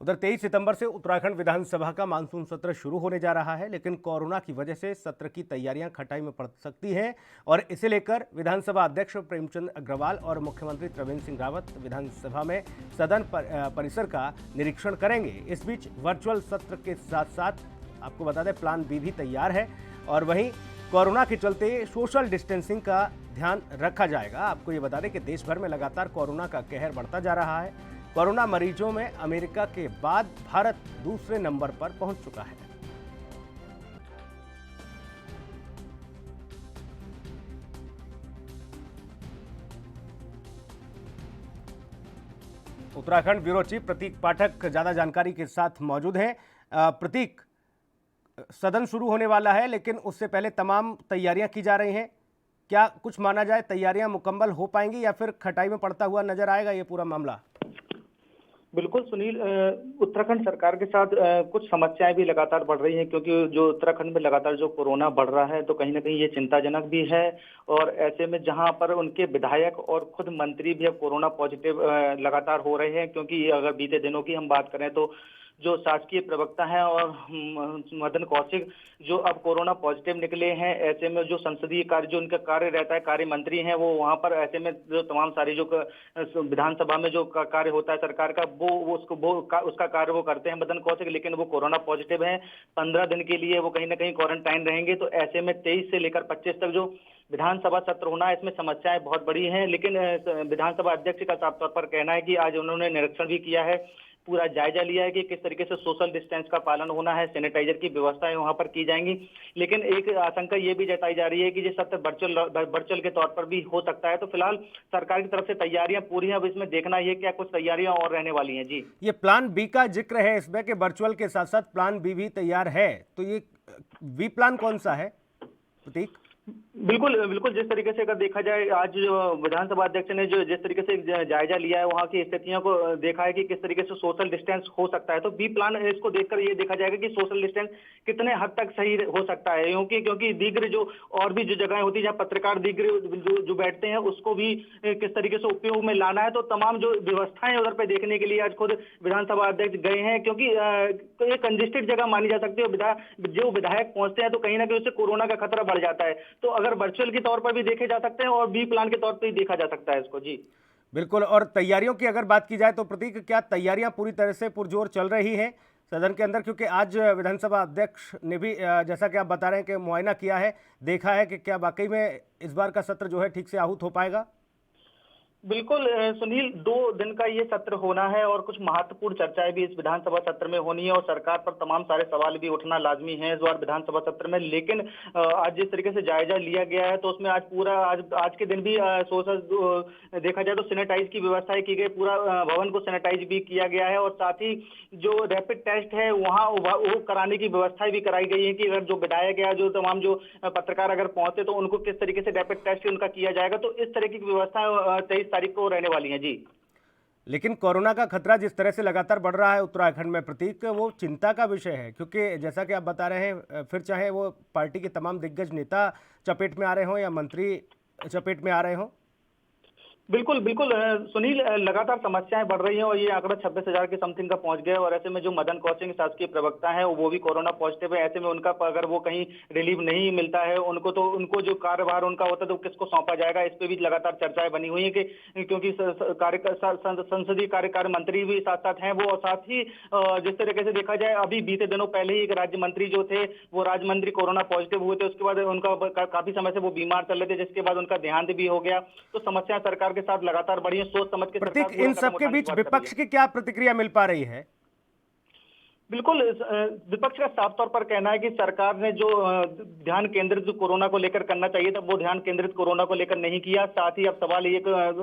Speaker 1: उधर 23 सितंबर से उत्तराखंड विधानसभा का मानसून सत्र शुरू होने जा रहा है, लेकिन कोरोना की वजह से सत्र की तैयारियां खटाई में पड़ सकती हैं और इसे लेकर विधानसभा अध्यक्ष प्रेमचंद अग्रवाल और मुख्यमंत्री त्रिवेंद्र सिंह रावत विधानसभा में सदन परिसर का निरीक्षण करेंगे। इस बीच वर्चुअल सत्र के साथ साथ आपको बता दें प्लान बी भी तैयार है और वहीं कोरोना के चलते सोशल डिस्टेंसिंग का ध्यान रखा जाएगा। आपको ये बता दें कि देश भर में लगातार कोरोना का कहर बढ़ता जा रहा है। कोरोना मरीजों में अमेरिका के बाद भारत दूसरे नंबर पर पहुंच चुका है। उत्तराखंड ब्यूरो चीफ प्रतीक पाठक ज्यादा जानकारी के साथ मौजूद हैं। प्रतीक, सदन शुरू होने वाला है, लेकिन उससे पहले तमाम तैयारियां की जा रही हैं। क्या कुछ माना जाए तैयारियां मुकम्मल हो पाएंगी या फिर खटाई में पड़ता हुआ नजर आएगा ये पूरा मामला?
Speaker 11: बिल्कुल सुनील, उत्तराखंड सरकार के साथ कुछ समस्याएं भी लगातार बढ़ रही हैं, क्योंकि जो उत्तराखंड में लगातार जो कोरोना बढ़ रहा है तो कहीं ना कहीं ये चिंताजनक भी है। और ऐसे में जहां पर उनके विधायक और खुद मंत्री भी अब कोरोना पॉजिटिव लगातार हो रहे हैं, क्योंकि अगर बीते दिनों की हम बात करें तो जो शासकीय प्रवक्ता हैं और मदन कौशिक जो अब कोरोना पॉजिटिव निकले हैं, ऐसे में जो संसदीय कार्य जो उनका कार्य रहता है, कार्य मंत्री हैं वो वहां पर, ऐसे में जो तमाम सारी जो विधानसभा में जो कार्य होता है सरकार का वो उसका कार्य वो करते हैं मदन कौशिक, लेकिन वो कोरोना पॉजिटिव हैं। 15 दिन के लिए वो कहीं ना कहीं क्वारंटाइन रहेंगे। तो ऐसे में 23 से लेकर 25 तक जो विधानसभा सत्र होना है, इसमें समस्याएं बहुत बड़ी हैं। लेकिन विधानसभा अध्यक्ष का साफ तौर पर कहना है कि आज उन्होंने निरीक्षण भी किया है, पूरा जायजा लिया है कि किस तरीके से सोशल डिस्टेंस का पालन होना है, सैनिटाइजर की व्यवस्थाएं वहां पर की जाएंगी। लेकिन एक आशंका ये भी जताई जा रही है कि ये सत्र वर्चुअल के तौर पर भी हो सकता है। तो फिलहाल सरकार की तरफ से तैयारियां पूरी हैं, अब इसमें देखना ये क्या कुछ तैयारियां और रहने वाली हैं। जी, ये
Speaker 1: प्लान बी का जिक्र है इसमें कि वर्चुअल के साथ साथ प्लान बी भी तैयार है, तो ये बी प्लान कौन सा है प्रतीक?
Speaker 11: बिल्कुल बिल्कुल, जिस तरीके से अगर देखा जाए आज जो विधानसभा अध्यक्ष ने जो जिस तरीके से जायजा लिया है वहां की स्थितियों को देखा है कि किस तरीके से सोशल डिस्टेंस हो सकता है, तो बी प्लान इसको देखकर ये देखा जाएगा कि सोशल डिस्टेंस कितने हद तक सही हो सकता है। क्योंकि दीर्घ जो और भी जो जगहें होती है जहाँ पत्रकार दीर्घ जो बैठते हैं उसको भी किस तरीके से उपयोग में लाना है, तो तमाम जो व्यवस्थाएं उधर पे देखने के लिए आज खुद विधानसभा अध्यक्ष गए हैं, क्योंकि एक कंजेस्टेड जगह मानी जा सकती है। जो विधायक पहुंचते हैं तो कहीं ना कहीं उससे कोरोना का खतरा बढ़ जाता है। तो अगर वर्चुअल के तौर पर भी देखे जा सकते हैं और बी प्लान के तौर पर भी देखा जा सकता है इसको। जी
Speaker 1: बिल्कुल। और तैयारियों की अगर बात की जाए तो प्रतीक, क्या तैयारियां पूरी तरह से पुरजोर चल रही हैं सदन के अंदर? क्योंकि आज विधानसभा अध्यक्ष ने भी जैसा कि आप बता रहे हैं कि मुआयना किया है, देखा है कि क्या वाकई में इस बार का सत्र जो है ठीक से आहूत हो पाएगा।
Speaker 11: बिल्कुल सुनील, 2 दिन का ये सत्र होना है और कुछ महत्वपूर्ण चर्चाएं भी इस विधानसभा सत्र में होनी है और सरकार पर तमाम सारे सवाल भी उठना लाजमी है इस बार विधानसभा सत्र में। लेकिन आज जिस तरीके से जायजा लिया गया है तो उसमें आज के दिन भी सोशल देखा जाए तो सैनिटाइज की व्यवस्थाएं की गई, पूरा भवन को सैनिटाइज भी किया गया है और साथ ही जो रैपिड टेस्ट है वहाँ वो कराने की व्यवस्थाएं भी कराई गई है कि अगर जो विधायक या जो तमाम जो पत्रकार अगर पहुंचे तो उनको किस तरीके से रैपिड टेस्ट उनका किया जाएगा। तो इस तरह की व्यवस्थाएं 23 तारीख को रहने वाली हैं। जी,
Speaker 1: लेकिन कोरोना का खतरा जिस तरह से लगातार बढ़ रहा है उत्तराखंड में प्रतीक, वो चिंता का विषय है, क्योंकि जैसा कि आप बता रहे हैं फिर चाहे वो पार्टी के तमाम दिग्गज नेता चपेट में आ रहे हों या मंत्री चपेट में आ रहे हों।
Speaker 11: बिल्कुल बिल्कुल सुनील, लगातार समस्याएं बढ़ रही हैं और ये आंकड़ा 26,000 के समथिंग का पहुंच गया और ऐसे में जो मदन कौशिक शासकीय प्रवक्ता है वो भी कोरोना पॉजिटिव है। ऐसे में उनका अगर वो कहीं रिलीव नहीं मिलता है उनको जो कार्यभार उनका होता है तो किसको सौंपा जाएगा, इस पे भी लगातार चर्चाएं बनी हुई है कि क्योंकि संसदीय कार्यकारी मंत्री भी साथ साथ हैं वो, और साथ ही जिस तरीके से देखा जाए अभी बीते दिनों पहले ही एक राज्य मंत्री जो थे वो राज्य मंत्री कोरोना पॉजिटिव हुए थे, उसके बाद उनका काफी समय से वो बीमार चल रहे थे, जिसके बाद उनका देहांत भी हो गया। तो समस्या सरकार के साथ लगातार बढ़ी है, सोच समझ के।
Speaker 1: प्रतीक, इन सब के बीच विपक्ष की क्या प्रतिक्रिया मिल पा रही है?
Speaker 11: बिल्कुल, विपक्ष का साफ तौर पर कहना है कि सरकार ने जो ध्यान केंद्रित कोरोना को लेकर करना चाहिए था वो ध्यान केंद्रित कोरोना को लेकर नहीं किया। साथ ही अब सवाल ये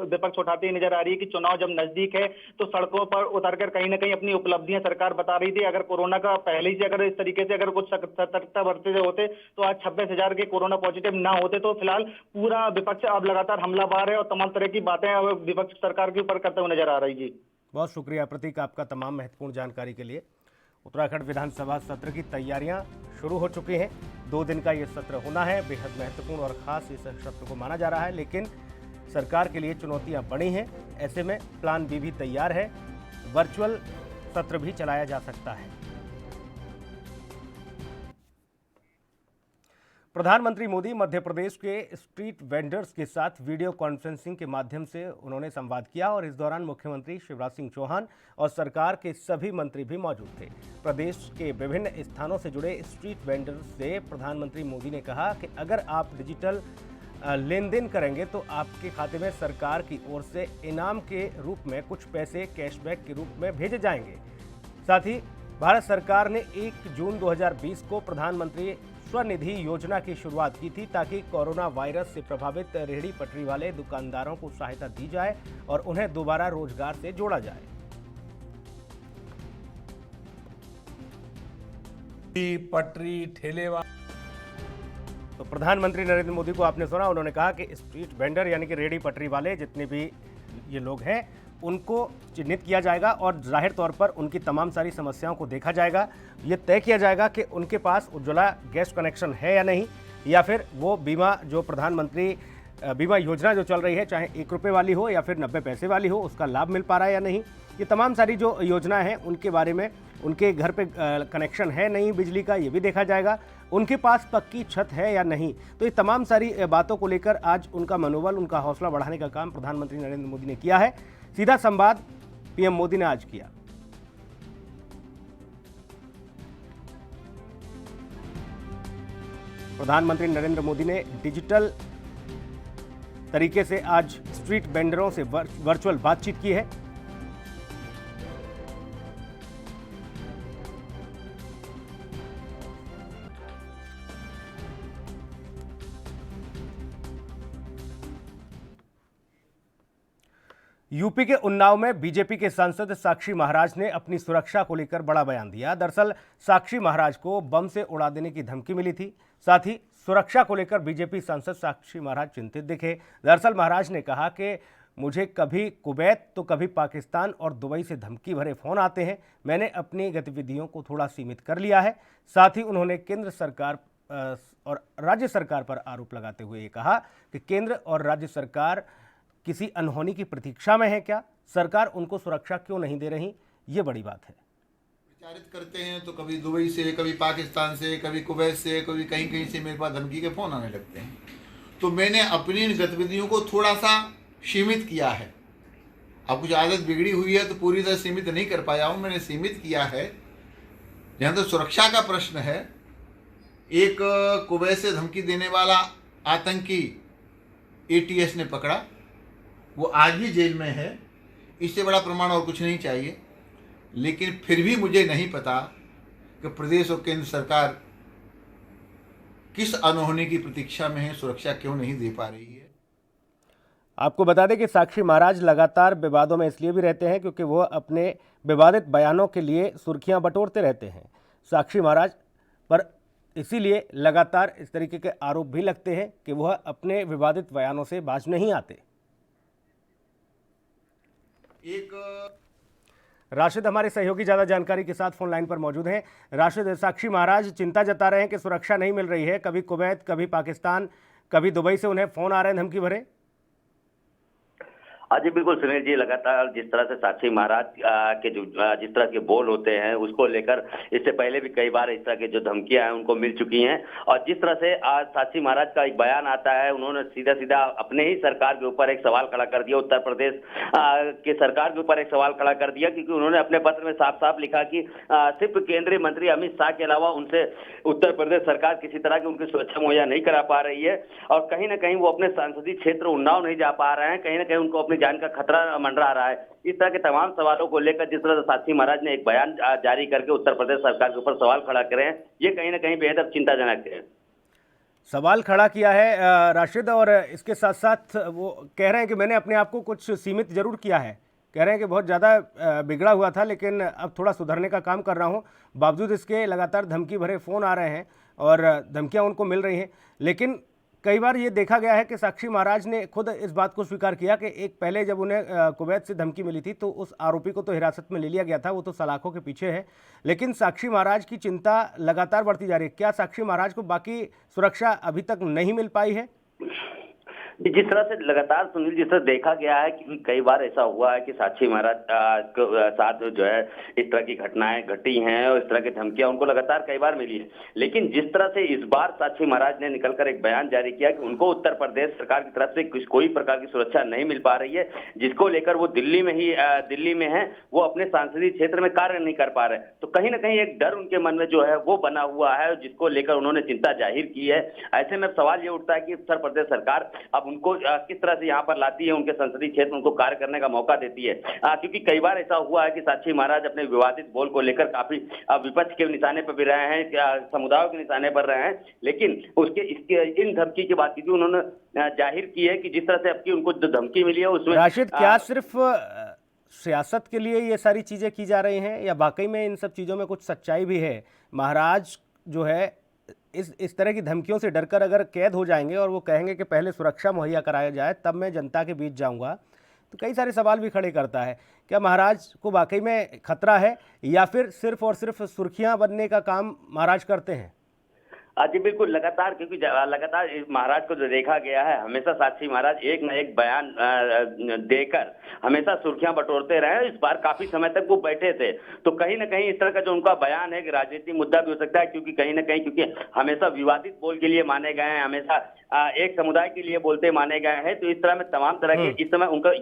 Speaker 11: विपक्ष उठाते ही नजर आ रही है कि चुनाव जब नजदीक है तो सड़कों पर उतरकर कहीं ना कहीं अपनी उपलब्धियां सरकार बता रही थी। अगर कोरोना का पहले ही से अगर इस तरीके से अगर कुछ सतर्कता बरतते होते तो आज 26,000 के कोरोना पॉजिटिव ना होते। तो फिलहाल पूरा विपक्ष अब लगातार हमलावर है और तमाम तरह की बातें अब विपक्ष सरकार के ऊपर करते हुए नजर आ रही है।
Speaker 1: बहुत शुक्रिया प्रतीक आपका तमाम महत्वपूर्ण जानकारी के लिए। उत्तराखंड विधानसभा सत्र की तैयारियां शुरू हो चुकी हैं। 2 दिन का ये सत्र होना है, बेहद महत्वपूर्ण और खास इस सत्र को माना जा रहा है, लेकिन सरकार के लिए चुनौतियां बड़ी हैं। ऐसे में प्लान बी भी तैयार है। वर्चुअल सत्र भी चलाया जा सकता है। प्रधानमंत्री मोदी मध्य प्रदेश के स्ट्रीट वेंडर्स के साथ वीडियो कॉन्फ्रेंसिंग के माध्यम से उन्होंने संवाद किया और इस दौरान मुख्यमंत्री शिवराज सिंह चौहान और सरकार के सभी मंत्री भी मौजूद थे। प्रदेश के विभिन्न स्थानों से जुड़े स्ट्रीट वेंडर्स से प्रधानमंत्री मोदी ने कहा कि अगर आप डिजिटल लेन देन करेंगे तो आपके खाते में सरकार की ओर से इनाम के रूप में कुछ पैसे कैशबैक के रूप में भेजे जाएंगे। साथ ही भारत सरकार ने 1 जून 2020 को प्रधानमंत्री स्वनिधि योजना की शुरुआत की थी ताकि कोरोना वायरस से प्रभावित रेहड़ी पटरी वाले दुकानदारों को सहायता दी जाए और उन्हें दोबारा रोजगार से जोड़ा जाए।
Speaker 12: पटरी ठेले
Speaker 1: तो प्रधानमंत्री नरेंद्र मोदी को आपने सुना, उन्होंने कहा कि स्ट्रीट वेंडर यानी कि रेहड़ी पटरी वाले जितने भी ये लोग हैं उनको चिन्हित किया जाएगा और जाहिर तौर पर उनकी तमाम सारी समस्याओं को देखा जाएगा। ये तय किया जाएगा कि उनके पास उज्ज्वला गैस कनेक्शन है या नहीं, या फिर वो बीमा जो प्रधानमंत्री बीमा योजना जो चल रही है चाहे 1 रुपये वाली हो या फिर 90 पैसे वाली हो उसका लाभ मिल पा रहा है या नहीं। ये तमाम सारी जो योजनाएं हैं उनके बारे में, उनके घर पे कनेक्शन है नहीं बिजली का, ये भी देखा जाएगा। उनके पास पक्की छत है या नहीं। तो ये तमाम सारी बातों को लेकर आज उनका मनोबल, उनका हौसला बढ़ाने का काम प्रधानमंत्री नरेंद्र मोदी ने किया है। सीधा संवाद पीएम मोदी ने आज किया। प्रधानमंत्री नरेंद्र मोदी ने डिजिटल तरीके से आज स्ट्रीट वेंडरों से वर्चुअल बातचीत की है। यूपी के उन्नाव में बीजेपी के सांसद साक्षी महाराज ने अपनी सुरक्षा को लेकर बड़ा बयान दिया। दरअसल साक्षी महाराज को बम से उड़ा देने की धमकी मिली थी। साथ ही सुरक्षा को लेकर बीजेपी सांसद साक्षी महाराज चिंतित दिखे। दरअसल महाराज ने कहा कि मुझे कभी कुवैत तो कभी पाकिस्तान और दुबई से धमकी भरे फोन आते हैं। मैंने अपनी गतिविधियों को थोड़ा सीमित कर लिया है। साथ ही उन्होंने केंद्र सरकार और राज्य सरकार पर आरोप लगाते हुए ये कहा कि केंद्र और राज्य सरकार किसी अनहोनी की प्रतीक्षा में है क्या? सरकार उनको सुरक्षा क्यों नहीं दे रही? ये बड़ी बात है।
Speaker 12: विचारित करते हैं तो कभी दुबई से, कभी पाकिस्तान से, कभी कुवैत से, कभी कहीं कहीं से मेरे पास धमकी के फोन आने लगते हैं। तो मैंने अपनी गतिविधियों को थोड़ा सा सीमित किया है। अब कुछ आदत बिगड़ी हुई है तो पूरी तरह सीमित नहीं कर पाया हूँ, मैंने सीमित किया है। जहाँ तक सुरक्षा का प्रश्न है, एक कुवैत से धमकी देने वाला आतंकी ATS ने पकड़ा, वो आज भी जेल में है। इससे बड़ा प्रमाण और कुछ नहीं चाहिए। लेकिन फिर भी मुझे नहीं पता कि प्रदेश और केंद्र सरकार किस अनहोनी की प्रतीक्षा में है, सुरक्षा क्यों नहीं दे पा रही है।
Speaker 1: आपको बता दें कि साक्षी महाराज लगातार विवादों में इसलिए भी रहते हैं क्योंकि वो अपने विवादित बयानों के लिए सुर्खियां बटोरते रहते हैं। साक्षी महाराज पर इसीलिए लगातार इस तरीके के आरोप भी लगते हैं कि वह अपने विवादित बयानों से बाज नहीं आते। राशिद हमारे सहयोगी ज्यादा जानकारी के साथ फोन लाइन पर मौजूद हैं। राशिद, साक्षी महाराज चिंता जता रहे हैं कि सुरक्षा नहीं मिल रही है। कभी कुवैत, कभी पाकिस्तान, कभी दुबई से उन्हें फोन आ रहे हैं धमकी भरे।
Speaker 13: जी बिल्कुल सुनील जी, लगातार जिस तरह से साक्षी महाराज के जो जिस तरह के बोल होते हैं उसको लेकर इससे पहले भी कई बार इस तरह की जो धमकियां हैं उनको मिल चुकी हैं। और जिस तरह से आज साक्षी महाराज का एक बयान आता है, उन्होंने सीधा सीधा अपने ही सरकार के ऊपर एक सवाल खड़ा कर दिया, उत्तर प्रदेश के सरकार के ऊपर एक सवाल खड़ा कर दिया, क्योंकि उन्होंने अपने पत्र में साफ साफ लिखा कि सिर्फ केंद्रीय मंत्री अमित शाह के अलावा उनसे उत्तर प्रदेश सरकार किसी तरह की उनकी सुरक्षा मुहैया नहीं करा पा रही है। और कहीं ना कहीं वो अपने संसदीय क्षेत्र उन्नाव नहीं जा पा रहे हैं। कहीं ना कहीं उनको अपनी जान का खतरा मंडरा रहा है। इस तरह के तमाम सवालों को लेकर जिस तरह से साक्षी महाराज ने एक बयान जारी करके उत्तर प्रदेश सरकार के ऊपर सवाल खड़ा करे हैं, ये कहीं ना कहीं बेहद चिंताजनक है।
Speaker 1: सवाल खड़ा किया है राशिद, और इसके साथ साथ वो कह रहे हैं कि मैंने अपने आप को कुछ सीमित जरूर किया है। कह रहे हैं कि बहुत ज़्यादा बिगड़ा हुआ था लेकिन अब थोड़ा सुधरने का काम कर रहा हूँ। बावजूद इसके लगातार धमकी भरे फ़ोन आ रहे हैं और धमकियाँ उनको मिल रही हैं। लेकिन कई बार ये देखा गया है कि साक्षी महाराज ने खुद इस बात को स्वीकार किया कि एक पहले जब उन्हें कुवैत से धमकी मिली थी तो उस आरोपी को तो हिरासत में ले लिया गया था, वो तो सलाखों के पीछे है। लेकिन साक्षी महाराज की चिंता लगातार बढ़ती जा रही है। क्या साक्षी महाराज को बाकी सुरक्षा अभी तक नहीं मिल पाई है?
Speaker 13: जिस तरह से लगातार सुनील, जिस तरह देखा गया है कि कई बार ऐसा हुआ है कि साक्षी महाराज के साथ जो है इस तरह की घटनाएं घटी हैं और इस तरह की धमकियां उनको लगातार कई बार मिली है। लेकिन जिस तरह से इस बार साक्षी महाराज ने निकलकर एक बयान जारी किया कि उनको उत्तर प्रदेश सरकार की तरफ से कोई प्रकार की सुरक्षा नहीं मिल पा रही है, जिसको लेकर वो दिल्ली में है, वो अपने संसदीय क्षेत्र में कार्य नहीं कर पा रहे, तो कहीं ना कहीं एक डर उनके मन में जो है वो बना हुआ है, जिसको लेकर उन्होंने चिंता जाहिर की है। ऐसे में सवाल ये उठता है कि उत्तर प्रदेश सरकार अब उनको किस तरह से यहाँ पर लाती है, उनके संसदीय क्षेत्र में उनको कार्य करने का मौका देती है, क्योंकि कई बार ऐसा हुआ है कि साक्षी महाराज अपने विवादित बोल को लेकर काफी विपक्ष के निशाने पर भी रहे हैं, समुदायों के निशाने पर रहे हैं, लेकिन इन धमकी की बात की उन्होंने जाहिर की है कि जिस तरह से अब की उनको जो धमकी मिली है उसमें
Speaker 1: राशिद, क्या सिर्फ सियासत के लिए ये सारी चीजें की जा रही हैं या वाकई में इन सब चीजों में कुछ सच्चाई भी है? महाराज जो है इस तरह की धमकियों से डरकर अगर कैद हो जाएंगे और वो कहेंगे कि पहले सुरक्षा मुहैया कराया जाए तब मैं जनता के बीच जाऊंगा, तो कई सारे सवाल भी खड़े करता है। क्या महाराज को वाकई में खतरा है या फिर सिर्फ और सिर्फ सुर्खियां बनने का काम महाराज करते हैं?
Speaker 13: जी बिल्कुल, लगातार, क्योंकि लगातार इस महाराज को जो देखा गया है, हमेशा साक्षी महाराज एक न एक बयान देकर हमेशा सुर्खियां बटोरते रहे। इस बार काफी समय तक वो बैठे थे, तो कहीं ना कहीं इस तरह का जो उनका बयान है कि राजनीतिक मुद्दा भी हो सकता है, क्योंकि कहीं ना कहीं क्योंकि हमेशा विवादित बोल के लिए माने गए हैं, हमेशा एक समुदाय के लिए बोलते माने गए हैं, तो इस तरह में तमाम तरह के इस समय उनका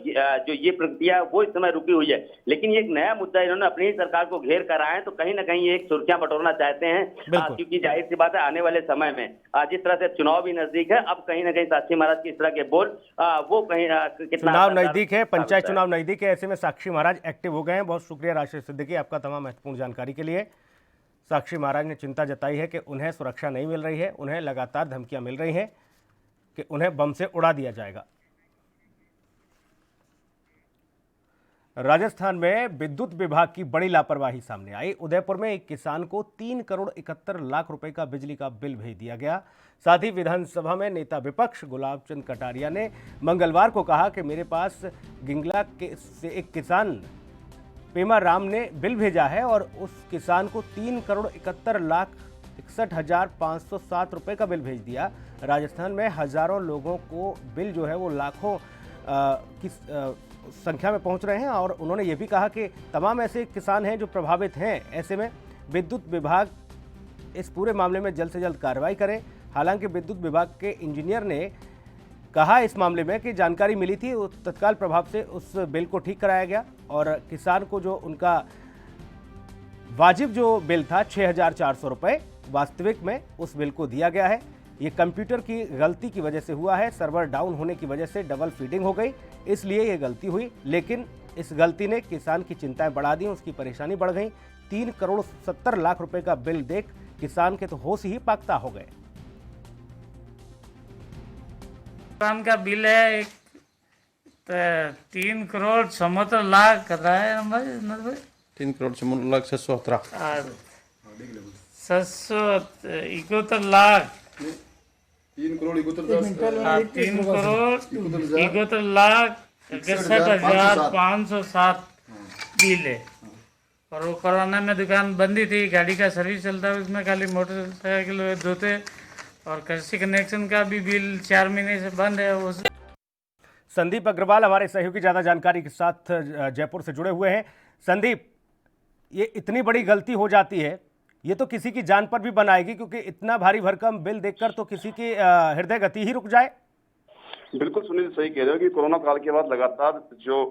Speaker 13: जो ये प्रक्रिया है वो इस समय रुकी हुई है। लेकिन ये एक नया मुद्दा इन्होंने अपनी ही सरकार को घेर कर आए हैं, तो कहीं ना कहीं एक सुर्खियां बटोरना चाहते हैं, क्योंकि जाहिर सी बात है आने वाले समय में जिस तरह से चुनाव भी नजदीक है, अब कहीं ना कहीं साक्षी महाराज की इस तरह के बोल वो कहीं कितना
Speaker 1: चुनाव नजदीक है, पंचायत चुनाव नजदीक है, ऐसे में साक्षी महाराज एक्टिव हो गए हैं। बहुत शुक्रिया राशिद सिद्दीकी आपका तमाम महत्वपूर्ण जानकारी के लिए। साक्षी महाराज ने चिंता जताई है कि उन्हें सुरक्षा नहीं मिल रही है, उन्हें लगातार धमकियां मिल रही हैं कि उन्हें बम से उड़ा दिया जाएगा। राजस्थान में विद्युत विभाग की बड़ी लापरवाही सामने आई। उदयपुर में एक किसान को 3 करोड़ 71 लाख रुपए का बिजली का बिल भेज दिया गया। साथ ही विधानसभा में नेता विपक्ष गुलाब चंद कटारिया ने मंगलवार को कहा कि मेरे पास गिंगला से एक किसान पेमा राम ने बिल भेजा है और उस किसान को 3 करोड़ 71 लाख 61,507 रुपए का बिल भेज दिया। राजस्थान में हजारों लोगों को बिल जो है वो लाखों की संख्या में पहुंच रहे हैं और उन्होंने ये भी कहा कि तमाम ऐसे किसान हैं जो प्रभावित हैं। ऐसे में विद्युत विभाग इस पूरे मामले में जल्द से जल्द कार्रवाई करे। हालांकि विद्युत विभाग के इंजीनियर ने कहा इस मामले में कि जानकारी मिली थी, तत्काल प्रभाव से उस बिल को ठीक कराया गया और किसान को जो उनका वाजिब जो बिल था 6,400 रुपये, वास्तविक में उस बिल को दिया गया है। ये कंप्यूटर की गलती की वजह से हुआ है, सर्वर डाउन होने की वजह से डबल फीडिंग हो गई, इसलिए ये गलती हुई। लेकिन इस गलती ने किसान की चिंताएं बढ़ा दी, उसकी परेशानी बढ़ गई। 3 करोड़ 70 लाख रुपए का बिल देख किसान के तो होश ही पाकता हो गए।
Speaker 14: किसान का बिल है 3 करोड़ 74 लाख कर रहा है नंबर
Speaker 15: 3 करोड़ 74 लाख 617
Speaker 14: 771 लाख
Speaker 15: 3 करोड़
Speaker 14: 71 लाख 61,507 बिल है। और वो कोरोना में दुकान बंदी थी, गाड़ी का सर्विस चलता है, उसमें खाली मोटरसाइकिल धोते और कृषि कनेक्शन का भी बिल 4 महीने से बंद है। वो
Speaker 1: संदीप अग्रवाल हमारे सहयोगी ज़्यादा जानकारी के साथ जयपुर से जुड़े हुए हैं। संदीप, ये इतनी बड़ी गलती हो जाती है, ये तो किसी की जान पर भी बनाएगी, क्योंकि इतना भारी भरकम बिल देखकर तो किसी की हृदय गति ही रुक जाए।
Speaker 16: बिल्कुल सुनील, सही कह रहे हो कि कोरोना काल के बाद लगातार जो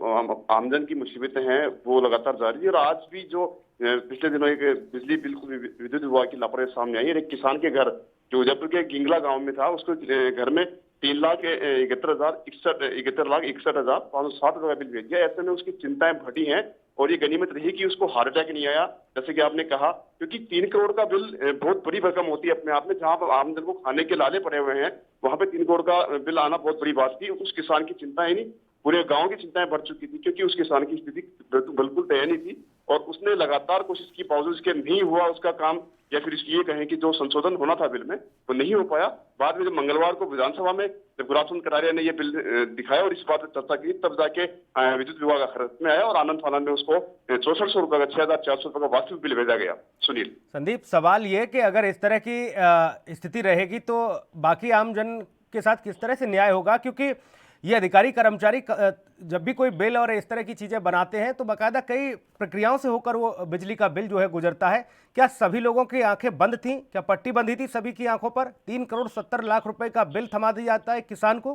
Speaker 16: आमदन की मुसीबतें हैं वो लगातार जारी है और आज भी जो पिछले दिनों एक बिजली बिल को विद्युत विभाग की लापरवाही सामने आई है। एक किसान के घर जो उदयपुर के गिंगला गांव में था, उसको घर में 3,71,507 रुपए बिल भेज दिया। ऐसे में उसकी चिंताएं बढ़ी हैं और ये गनीमत रही कि उसको हार्ट अटैक नहीं आया, जैसे कि आपने कहा, क्योंकि 3 करोड़ का बिल बहुत बड़ी रकम होती है अपने आप में। जहां पर आमदन को खाने के लाले पड़े हुए हैं, वहां पे 3 करोड़ का बिल आना बहुत बड़ी बात थी। उस किसान की चिंताएं नहीं, पूरे गांव की चिंताएं बढ़ चुकी थी, क्योंकि उस किसान की स्थिति बिल्कुल दयनीय थी और उसने लगातार कोशिश की, बावजूद इसके नहीं हुआ उसका काम, या फिर ये कहें कि जो संशोधन होना था बिल में वो नहीं हो पाया। बाद में जब मंगलवार को विधानसभा में जब गुलाब चंद कटारिया ने ये बिल दिखाया और इस बात पर चर्चा की, तब जाके विद्युत विभाग अखरत में आया और आनंद फानंद में उसको 6400 रुपए का 6,400 रुपए का वास्तविक बिल भेजा गया। सुनील,
Speaker 1: संदीप, सवाल ये कि अगर इस तरह की स्थिति रहेगी तो बाकी आम जन के साथ किस तरह से न्याय होगा, क्योंकि ये अधिकारी कर्मचारी जब भी कोई बिल और इस तरह की चीज़ें बनाते हैं तो बाकायदा कई प्रक्रियाओं से होकर वो बिजली का बिल जो है गुजरता है। क्या सभी लोगों की आंखें बंद थीं? क्या पट्टी बंधी थी सभी की आंखों पर? 3 करोड़ 70 लाख रुपए का बिल थमा दिया जाता है किसान को।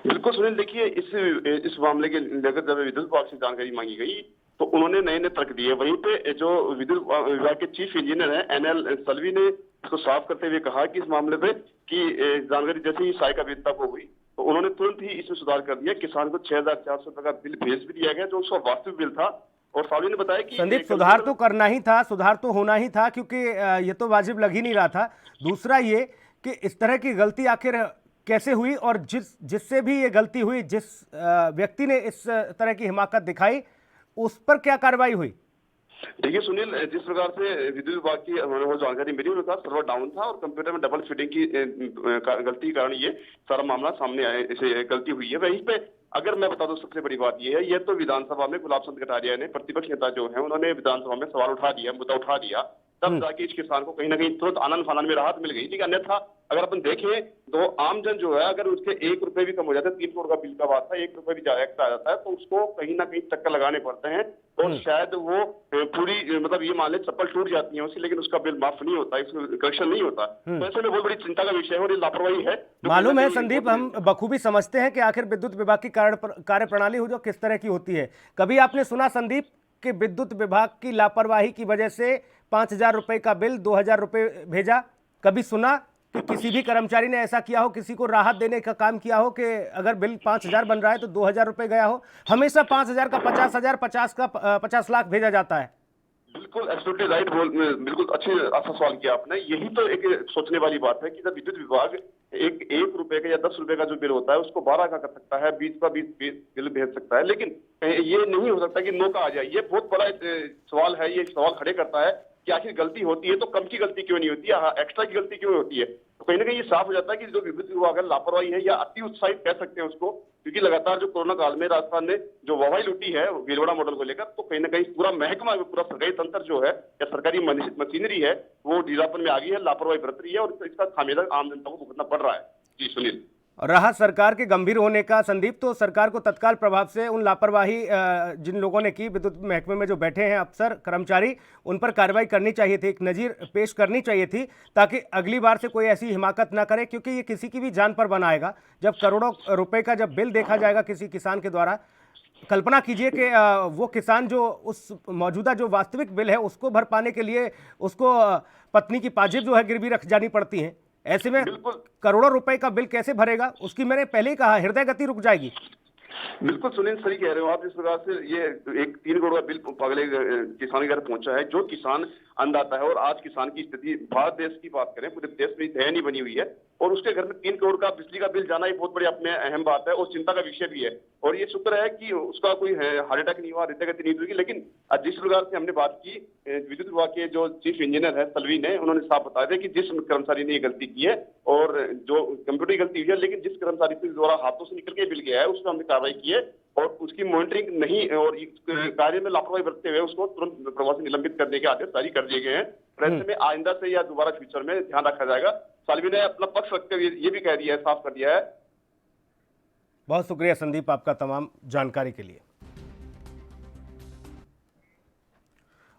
Speaker 16: बिल्कुल सुनील, देखिए इस मामले के लेकर जब विद्युत विभाग से जानकारी मांगी गई तो उन्होंने नए नए तर्क दिए। वहीं पे जो विद्युत विभाग के चीफ इंजीनियर हैं NL सलवी ने इसको साफ करते हुए कहा कि इस मामले पे कि जानकारी जैसे ही सहायिका अभियंता को हुई तो उन्होंने तुरंत ही इसमें सुधार कर दिया। किसान को 6,400 रुपए का बिल भेज भी दिया गया जो उसका वास्तविक बिल था। और सालवी ने बताया कि
Speaker 1: संदीप, सुधार तो करना ही था, सुधार तो होना ही था, क्योंकि ये तो वाजिब लग ही नहीं रहा था। दूसरा ये कि इस तरह की गलती आखिर कैसे हुई और जिससे भी ये गलती हुई, जिस व्यक्ति ने इस तरह की हिमाकत दिखाई, उस पर क्या कार्रवाई हुई?
Speaker 16: देखिए सुनील, जिस प्रकार से विद्युत विभाग की वो जानकारी मिली उन्होंने कहा सर्वर डाउन था और कंप्यूटर में डबल फिटिंग की गलती के कारण ये सारा मामला सामने आया, इसे गलती हुई है। वहीं पे अगर मैं बता दूं सबसे बड़ी बात ये है, ये तो विधानसभा में गुलाब चंद कटारिया ने, प्रतिपक्ष नेता जो है, उन्होंने विधानसभा में सवाल उठा दिया, मुद्दा उठा दिया, तब जाके इस किसान को कहीं ना कहीं तुरंत आनंद फानन में राहत मिल गई थी। अन्यथा अगर अपन देखें तो आमजन जो है अगर उसके 1 रुपए भी कम हो जाता है, 3 करोड़ का बिल का बात था, 1 रुपए भी एक्स्ट्रा आ जाता है तो उसको कहीं ना कहीं चक्कर लगाने पड़ते हैं और शायद वो पूरी मतलब ये मान ले चप्पल टूट जाती है उसकी, लेकिन उसका बिल माफ नहीं होता, करेक्शन नहीं होता। तो ऐसे में बहुत बड़ी चिंता का विषय है और ये लापरवाही है।
Speaker 1: मालूम है संदीप, हम बखूबी समझते हैं कि आखिर विद्युत विभाग की कार्य प्रणाली हो जो किस तरह की होती है। कभी आपने सुना संदीप कि विद्युत विभाग की लापरवाही की वजह से 5,000 रुपए का बिल 2,000 रुपए भेजा? कभी सुना कि किसी भी कर्मचारी ने ऐसा किया हो, किसी को राहत देने का काम किया हो कि अगर बिल 5,000 बन रहा है तो 2,000 रुपए गया हो? हमेशा 5,000 का 50,000, 50 का 50 लाख भेजा जाता है।
Speaker 16: बिल्कुल एब्सोल्युटली राइट, बिल्कुल अच्छा सवाल किया आपने। यही तो एक सोचने वाली बात है कि जब विद्युत विभाग एक रुपए का या 10 रुपए का जो बिल होता है उसको 12 का कर सकता है, 20 का 20 बिल भेज सकता है, लेकिन ये नहीं हो सकता कि 9 का आ जाए। ये बहुत बड़ा सवाल है, ये सवाल खड़े करता है कि आखिर गलती होती है तो कम की गलती क्यों नहीं होती है, एक्स्ट्रा की गलती क्यों होती है। तो कहीं ना कहीं ये साफ हो जाता है कि जो विद्युत विभाग है लापरवाही है या अति उत्साहित कह सकते हैं उसको, क्योंकि लगातार जो कोरोना काल में राजस्थान ने जो वाहवाही लूटी है भीलवाड़ा मॉडल को लेकर, तो कहीं ना कहीं पूरा महकमा, पूरा सरकारी तंत्र जो है या सरकारी मशीनरी है वो ढीलापन में आ गई है, लापरवाही बरत रही है और इसका खामियाजा आम जनता को भुगतना पड़ रहा है। जी सुनील,
Speaker 1: रहा सरकार के गंभीर होने का संदीप, तो सरकार को तत्काल प्रभाव से उन लापरवाही जिन लोगों ने की, विद्युत महकमे में जो बैठे हैं अफसर कर्मचारी, उन पर कार्रवाई करनी चाहिए थी, एक नज़ीर पेश करनी चाहिए थी, ताकि अगली बार से कोई ऐसी हिमाकत ना करे, क्योंकि ये किसी की भी जान पर बन आएगा। जब करोड़ों रुपए का जब बिल देखा जाएगा किसी किसान के द्वारा, कल्पना कीजिए कि वो किसान जो उस मौजूदा जो वास्तविक बिल है उसको भर पाने के लिए उसको पत्नी की पाजेब जो है गिरवी रख जानी पड़ती है। ऐसे में करोड़ों रुपए का बिल कैसे भरेगा? उसकी मैंने पहले ही कहा, हृदय गति रुक जाएगी।
Speaker 16: बिल्कुल सुनील, सही कह रहे हो आप। इस प्रकार से ये एक 3 करोड़ का बिल अगले किसान के घर पहुंचा है, जो किसान अन्नदाता है। और आज किसान की स्थिति भारत देश की बात करें, पूरे देश में दयनीय बनी हुई है और उसके घर में 3 करोड़ का बिजली का बिल जाना ही बहुत बड़ी अपने अहम बात है और चिंता का विषय भी है। और ये शुक्र है कि उसका कोई हार्ट अटैक नहीं हुआ, हृदय गति नहीं हुई। लेकिन जिस प्रकार से हमने बात की, विद्युत विभाग के जो चीफ इंजीनियर है सलवी ने, उन्होंने साफ बताया था कि जिस कर्मचारी ने ये गलती की है और जो कंप्यूटर गलती हुई है, लेकिन जिस कर्मचारी से द्वारा हाथों से निकल के बिल गया है उस पर हमने कार्रवाई की है और उसकी मॉनिटरिंग नहीं और कार्य में लापरवाही बरतते हुए उसको तुरंत प्रभाव से निलंबित करने के आदेश जारी कर दिए गए हैं। ऐसे में आइंदा से या दोबारा फ्यूचर में ध्यान रखा जाएगा। सालवी ने अपना पक्ष रखते हुए ये भी कह दिया है, साफ कर दिया है।
Speaker 1: बहुत शुक्रिया संदीप आपका तमाम जानकारी के लिए।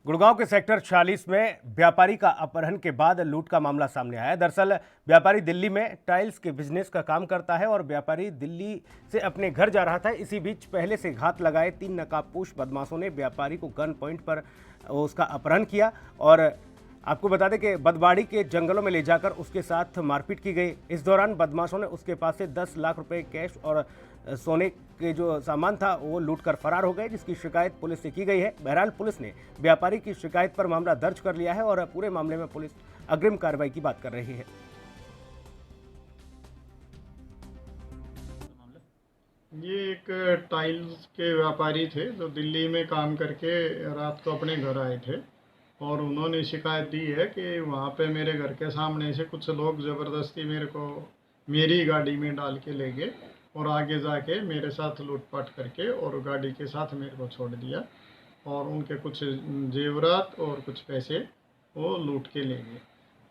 Speaker 1: गुड़गांव के सेक्टर 46 में व्यापारी का अपहरण के बाद लूट का मामला सामने आया। दरअसल व्यापारी दिल्ली में टाइल्स के बिजनेस का काम करता है और व्यापारी दिल्ली से अपने घर जा रहा था। इसी बीच पहले से घात लगाए 3 नकाबपोश बदमाशों ने व्यापारी को गन पॉइंट पर उसका अपहरण किया और आपको बता दें कि बदवाड़ी के जंगलों में ले जाकर उसके साथ मारपीट की गई। इस दौरान बदमाशों ने उसके पास से 10 लाख रुपए कैश और सोने के जो सामान था वो लूटकर फरार हो गए, जिसकी शिकायत पुलिस से की गई है। बहरहाल पुलिस ने व्यापारी की शिकायत पर मामला दर्ज कर लिया है और पूरे मामले में पुलिस अग्रिम कार्रवाई की बात कर रही है।
Speaker 17: ये एक टाइल्स के व्यापारी थे जो दिल्ली में काम करके रात को अपने घर आए थे और उन्होंने शिकायत दी है कि वहाँ पे मेरे घर के सामने से कुछ लोग ज़बरदस्ती मेरे को मेरी गाड़ी में डाल के ले गए और आगे जाके मेरे साथ लूटपाट करके और गाड़ी के साथ मेरे को छोड़ दिया और उनके कुछ जेवरात और कुछ पैसे वो लूट के ले गए।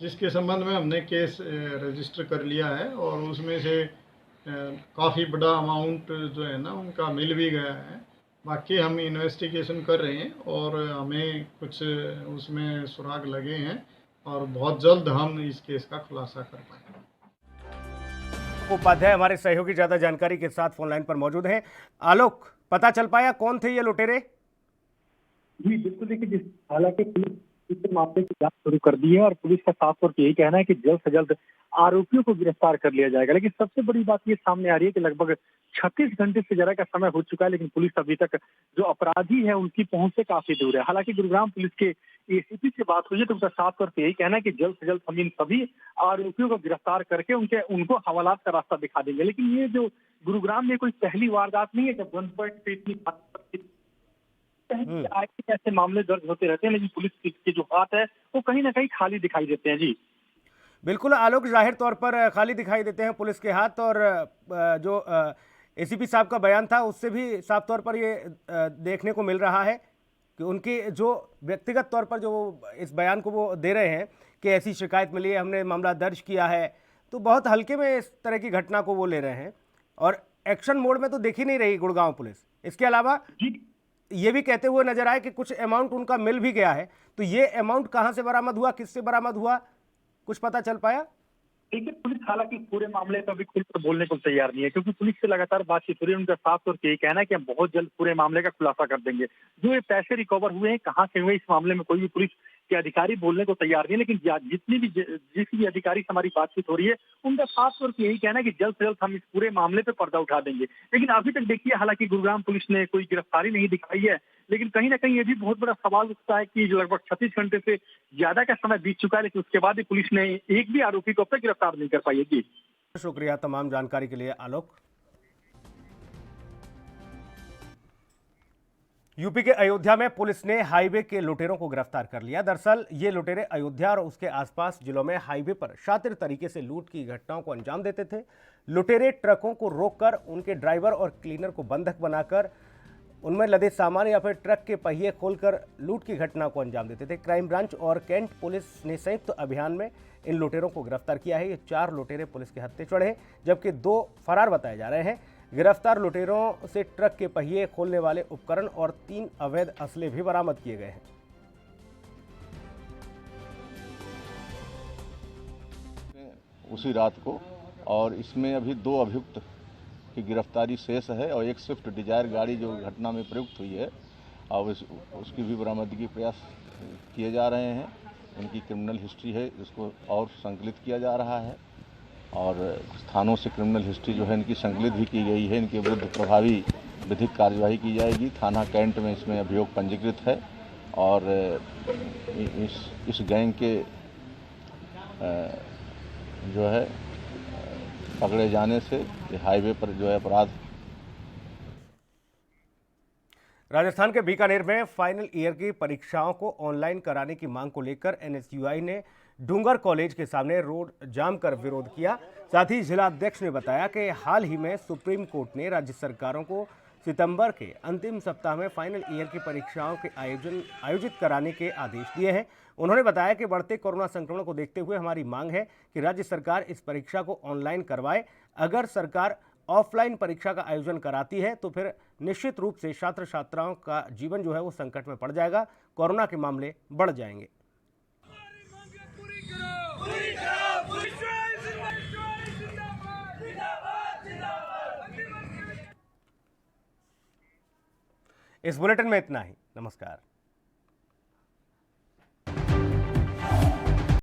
Speaker 17: जिसके संबंध में हमने केस रजिस्टर कर लिया है और उसमें से काफ़ी बड़ा अमाउंट जो है ना उनका मिल भी गया है। बाकी हम इन्वेस्टिगेशन कर रहे हैं और हमें कुछ उसमें सुराग लगे हैं और बहुत जल्द हम इस केस का खुलासा कर पाएंगे।
Speaker 1: उपाध्याय हमारे सहयोगी ज़्यादा जानकारी के साथ फोन लाइन पर मौजूद हैं। आलोक, पता चल पाया कौन थे ये लुटेरे?
Speaker 18: जी बिल्कुल, देखिए हालांकि पुलिस इस मामले की जांच शुरू कर दी है और पुलिस का साफ तौर पर यही कहना है कि जल्द से जल्द आरोपियों को गिरफ्तार कर लिया जाएगा। लेकिन सबसे बड़ी बात ये सामने आ रही है कि लगभग 36 घंटे से ज्यादा का समय हो चुका है, लेकिन पुलिस अभी तक जो अपराधी है उनकी पहुंच से काफी दूर है। हालांकि गुरुग्राम पुलिस के एसीपी से बात हुई है तो उनका साफ तौर पर यही कहना है कि जल्द से जल्द हम इन सभी आरोपियों को गिरफ्तार करके उनको हवालात का रास्ता दिखा देंगे। लेकिन ये जो गुरुग्राम में कोई पहली वारदात नहीं है जब 1.5 इतनी ऐसे मामले दर्ज होते रहते हैं, लेकिन पुलिस के जो हाथ है वो कहीं ना कहीं खाली दिखाई देते हैं। जी
Speaker 1: बिल्कुल आलोक, जाहिर तौर पर खाली दिखाई देते हैं पुलिस के हाथ, और जो एसीपी साहब का बयान था उससे भी साफ तौर पर ये देखने को मिल रहा है कि उनकी जो व्यक्तिगत तौर पर जो इस बयान को वो दे रहे हैं कि ऐसी शिकायत मिली है, हमने मामला दर्ज किया है, तो बहुत हल्के में इस तरह की घटना को वो ले रहे हैं और एक्शन मोड में तो दिख ही नहीं रही गुड़गांव पुलिस। इसके अलावा ये भी कहते हुए नजर आए कि कुछ अमाउंट उनका मिल भी गया है, तो ये अमाउंट कहां से बरामद हुआ, किससे बरामद हुआ, कुछ पता चल पाया?
Speaker 18: देखिए पुलिस हालांकि पूरे मामले का भी खुलकर बोलने को तैयार नहीं है, क्योंकि पुलिस से लगातार बातचीत हो रही है। उनका साफ तौर पर यही कहना है कि हम बहुत जल्द पूरे मामले का खुलासा कर देंगे। जो ये पैसे रिकवर हुए हैं कहाँ से हुए, इस मामले में कोई भी पुलिस के अधिकारी बोलने को तैयार नहीं है। लेकिन जिस भी अधिकारी से हमारी बातचीत हो रही है उनका साफ तौर पर यही कहना है कि जल्द से जल्द हम इस पूरे मामले पे पर्दा उठा देंगे। लेकिन अभी तक देखिए, हालांकि गुरुग्राम पुलिस ने कोई गिरफ्तारी नहीं दिखाई है, लेकिन कहीं ना कहीं ये भी बहुत बड़ा सवाल उठता है कि जो लगभग 36 घंटे से ज्यादा का समय बीत चुका है, लेकिन उसके बाद भी पुलिस ने एक भी आरोपी को अब तक गिरफ्तार नहीं कर पाई है। जी
Speaker 1: शुक्रिया तमाम जानकारी के लिए आलोक। यूपी के अयोध्या में पुलिस ने हाईवे के लुटेरों को गिरफ्तार कर लिया। दरअसल ये लुटेरे अयोध्या और उसके आसपास जिलों में हाईवे पर शातिर तरीके से लूट की घटनाओं को अंजाम देते थे। लुटेरे ट्रकों को रोककर उनके ड्राइवर और क्लीनर को बंधक बनाकर उनमें लदे सामान या फिर ट्रक के पहिए खोलकर लूट की घटना को अंजाम देते थे। क्राइम ब्रांच और कैंट पुलिस ने संयुक्त अभियान में इन लुटेरों को गिरफ्तार किया है। ये 4 लुटेरे पुलिस के हत्थे चढ़े, जबकि 2 फरार बताए जा रहे हैं। गिरफ्तार लुटेरों से ट्रक के पहिए खोलने वाले उपकरण और 3 अवैध असले भी बरामद किए गए हैं।
Speaker 15: उसी रात को, और इसमें अभी 2 अभियुक्त की गिरफ्तारी शेष है और एक स्विफ्ट डिजायर गाड़ी जो घटना में प्रयुक्त हुई है और उसकी भी बरामदगी प्रयास किए जा रहे हैं। इनकी क्रिमिनल हिस्ट्री है, इसको और संकलित किया जा रहा है और थानों से क्रिमिनल हिस्ट्री जो है इनकी संकलित भी की गई है। इनके विरुद्ध प्रभावी विधिक कार्यवाही की जाएगी। थाना कैंट में इसमें अभियोग पंजीकृत है और इस गैंग के जो है पकड़े जाने से हाईवे पर जो है अपराध।
Speaker 1: राजस्थान के बीकानेर में फाइनल ईयर की परीक्षाओं को ऑनलाइन कराने की मांग को लेकर एनएसयूआई ने डूंगर कॉलेज के सामने रोड जाम कर विरोध किया। साथ ही जिलाध्यक्ष ने बताया कि हाल ही में सुप्रीम कोर्ट ने राज्य सरकारों को सितंबर के अंतिम सप्ताह में फाइनल ईयर की परीक्षाओं के आयोजित कराने के आदेश दिए हैं। उन्होंने बताया कि बढ़ते कोरोना संक्रमण को देखते हुए हमारी मांग है कि राज्य सरकार इस परीक्षा को ऑनलाइन करवाए। अगर सरकार ऑफलाइन परीक्षा का आयोजन कराती है तो फिर निश्चित रूप से छात्र छात्राओं का जीवन जो है वो संकट में पड़ जाएगा, कोरोना के मामले बढ़ जाएंगे। इस बुलेटिन में इतना ही। नमस्कार।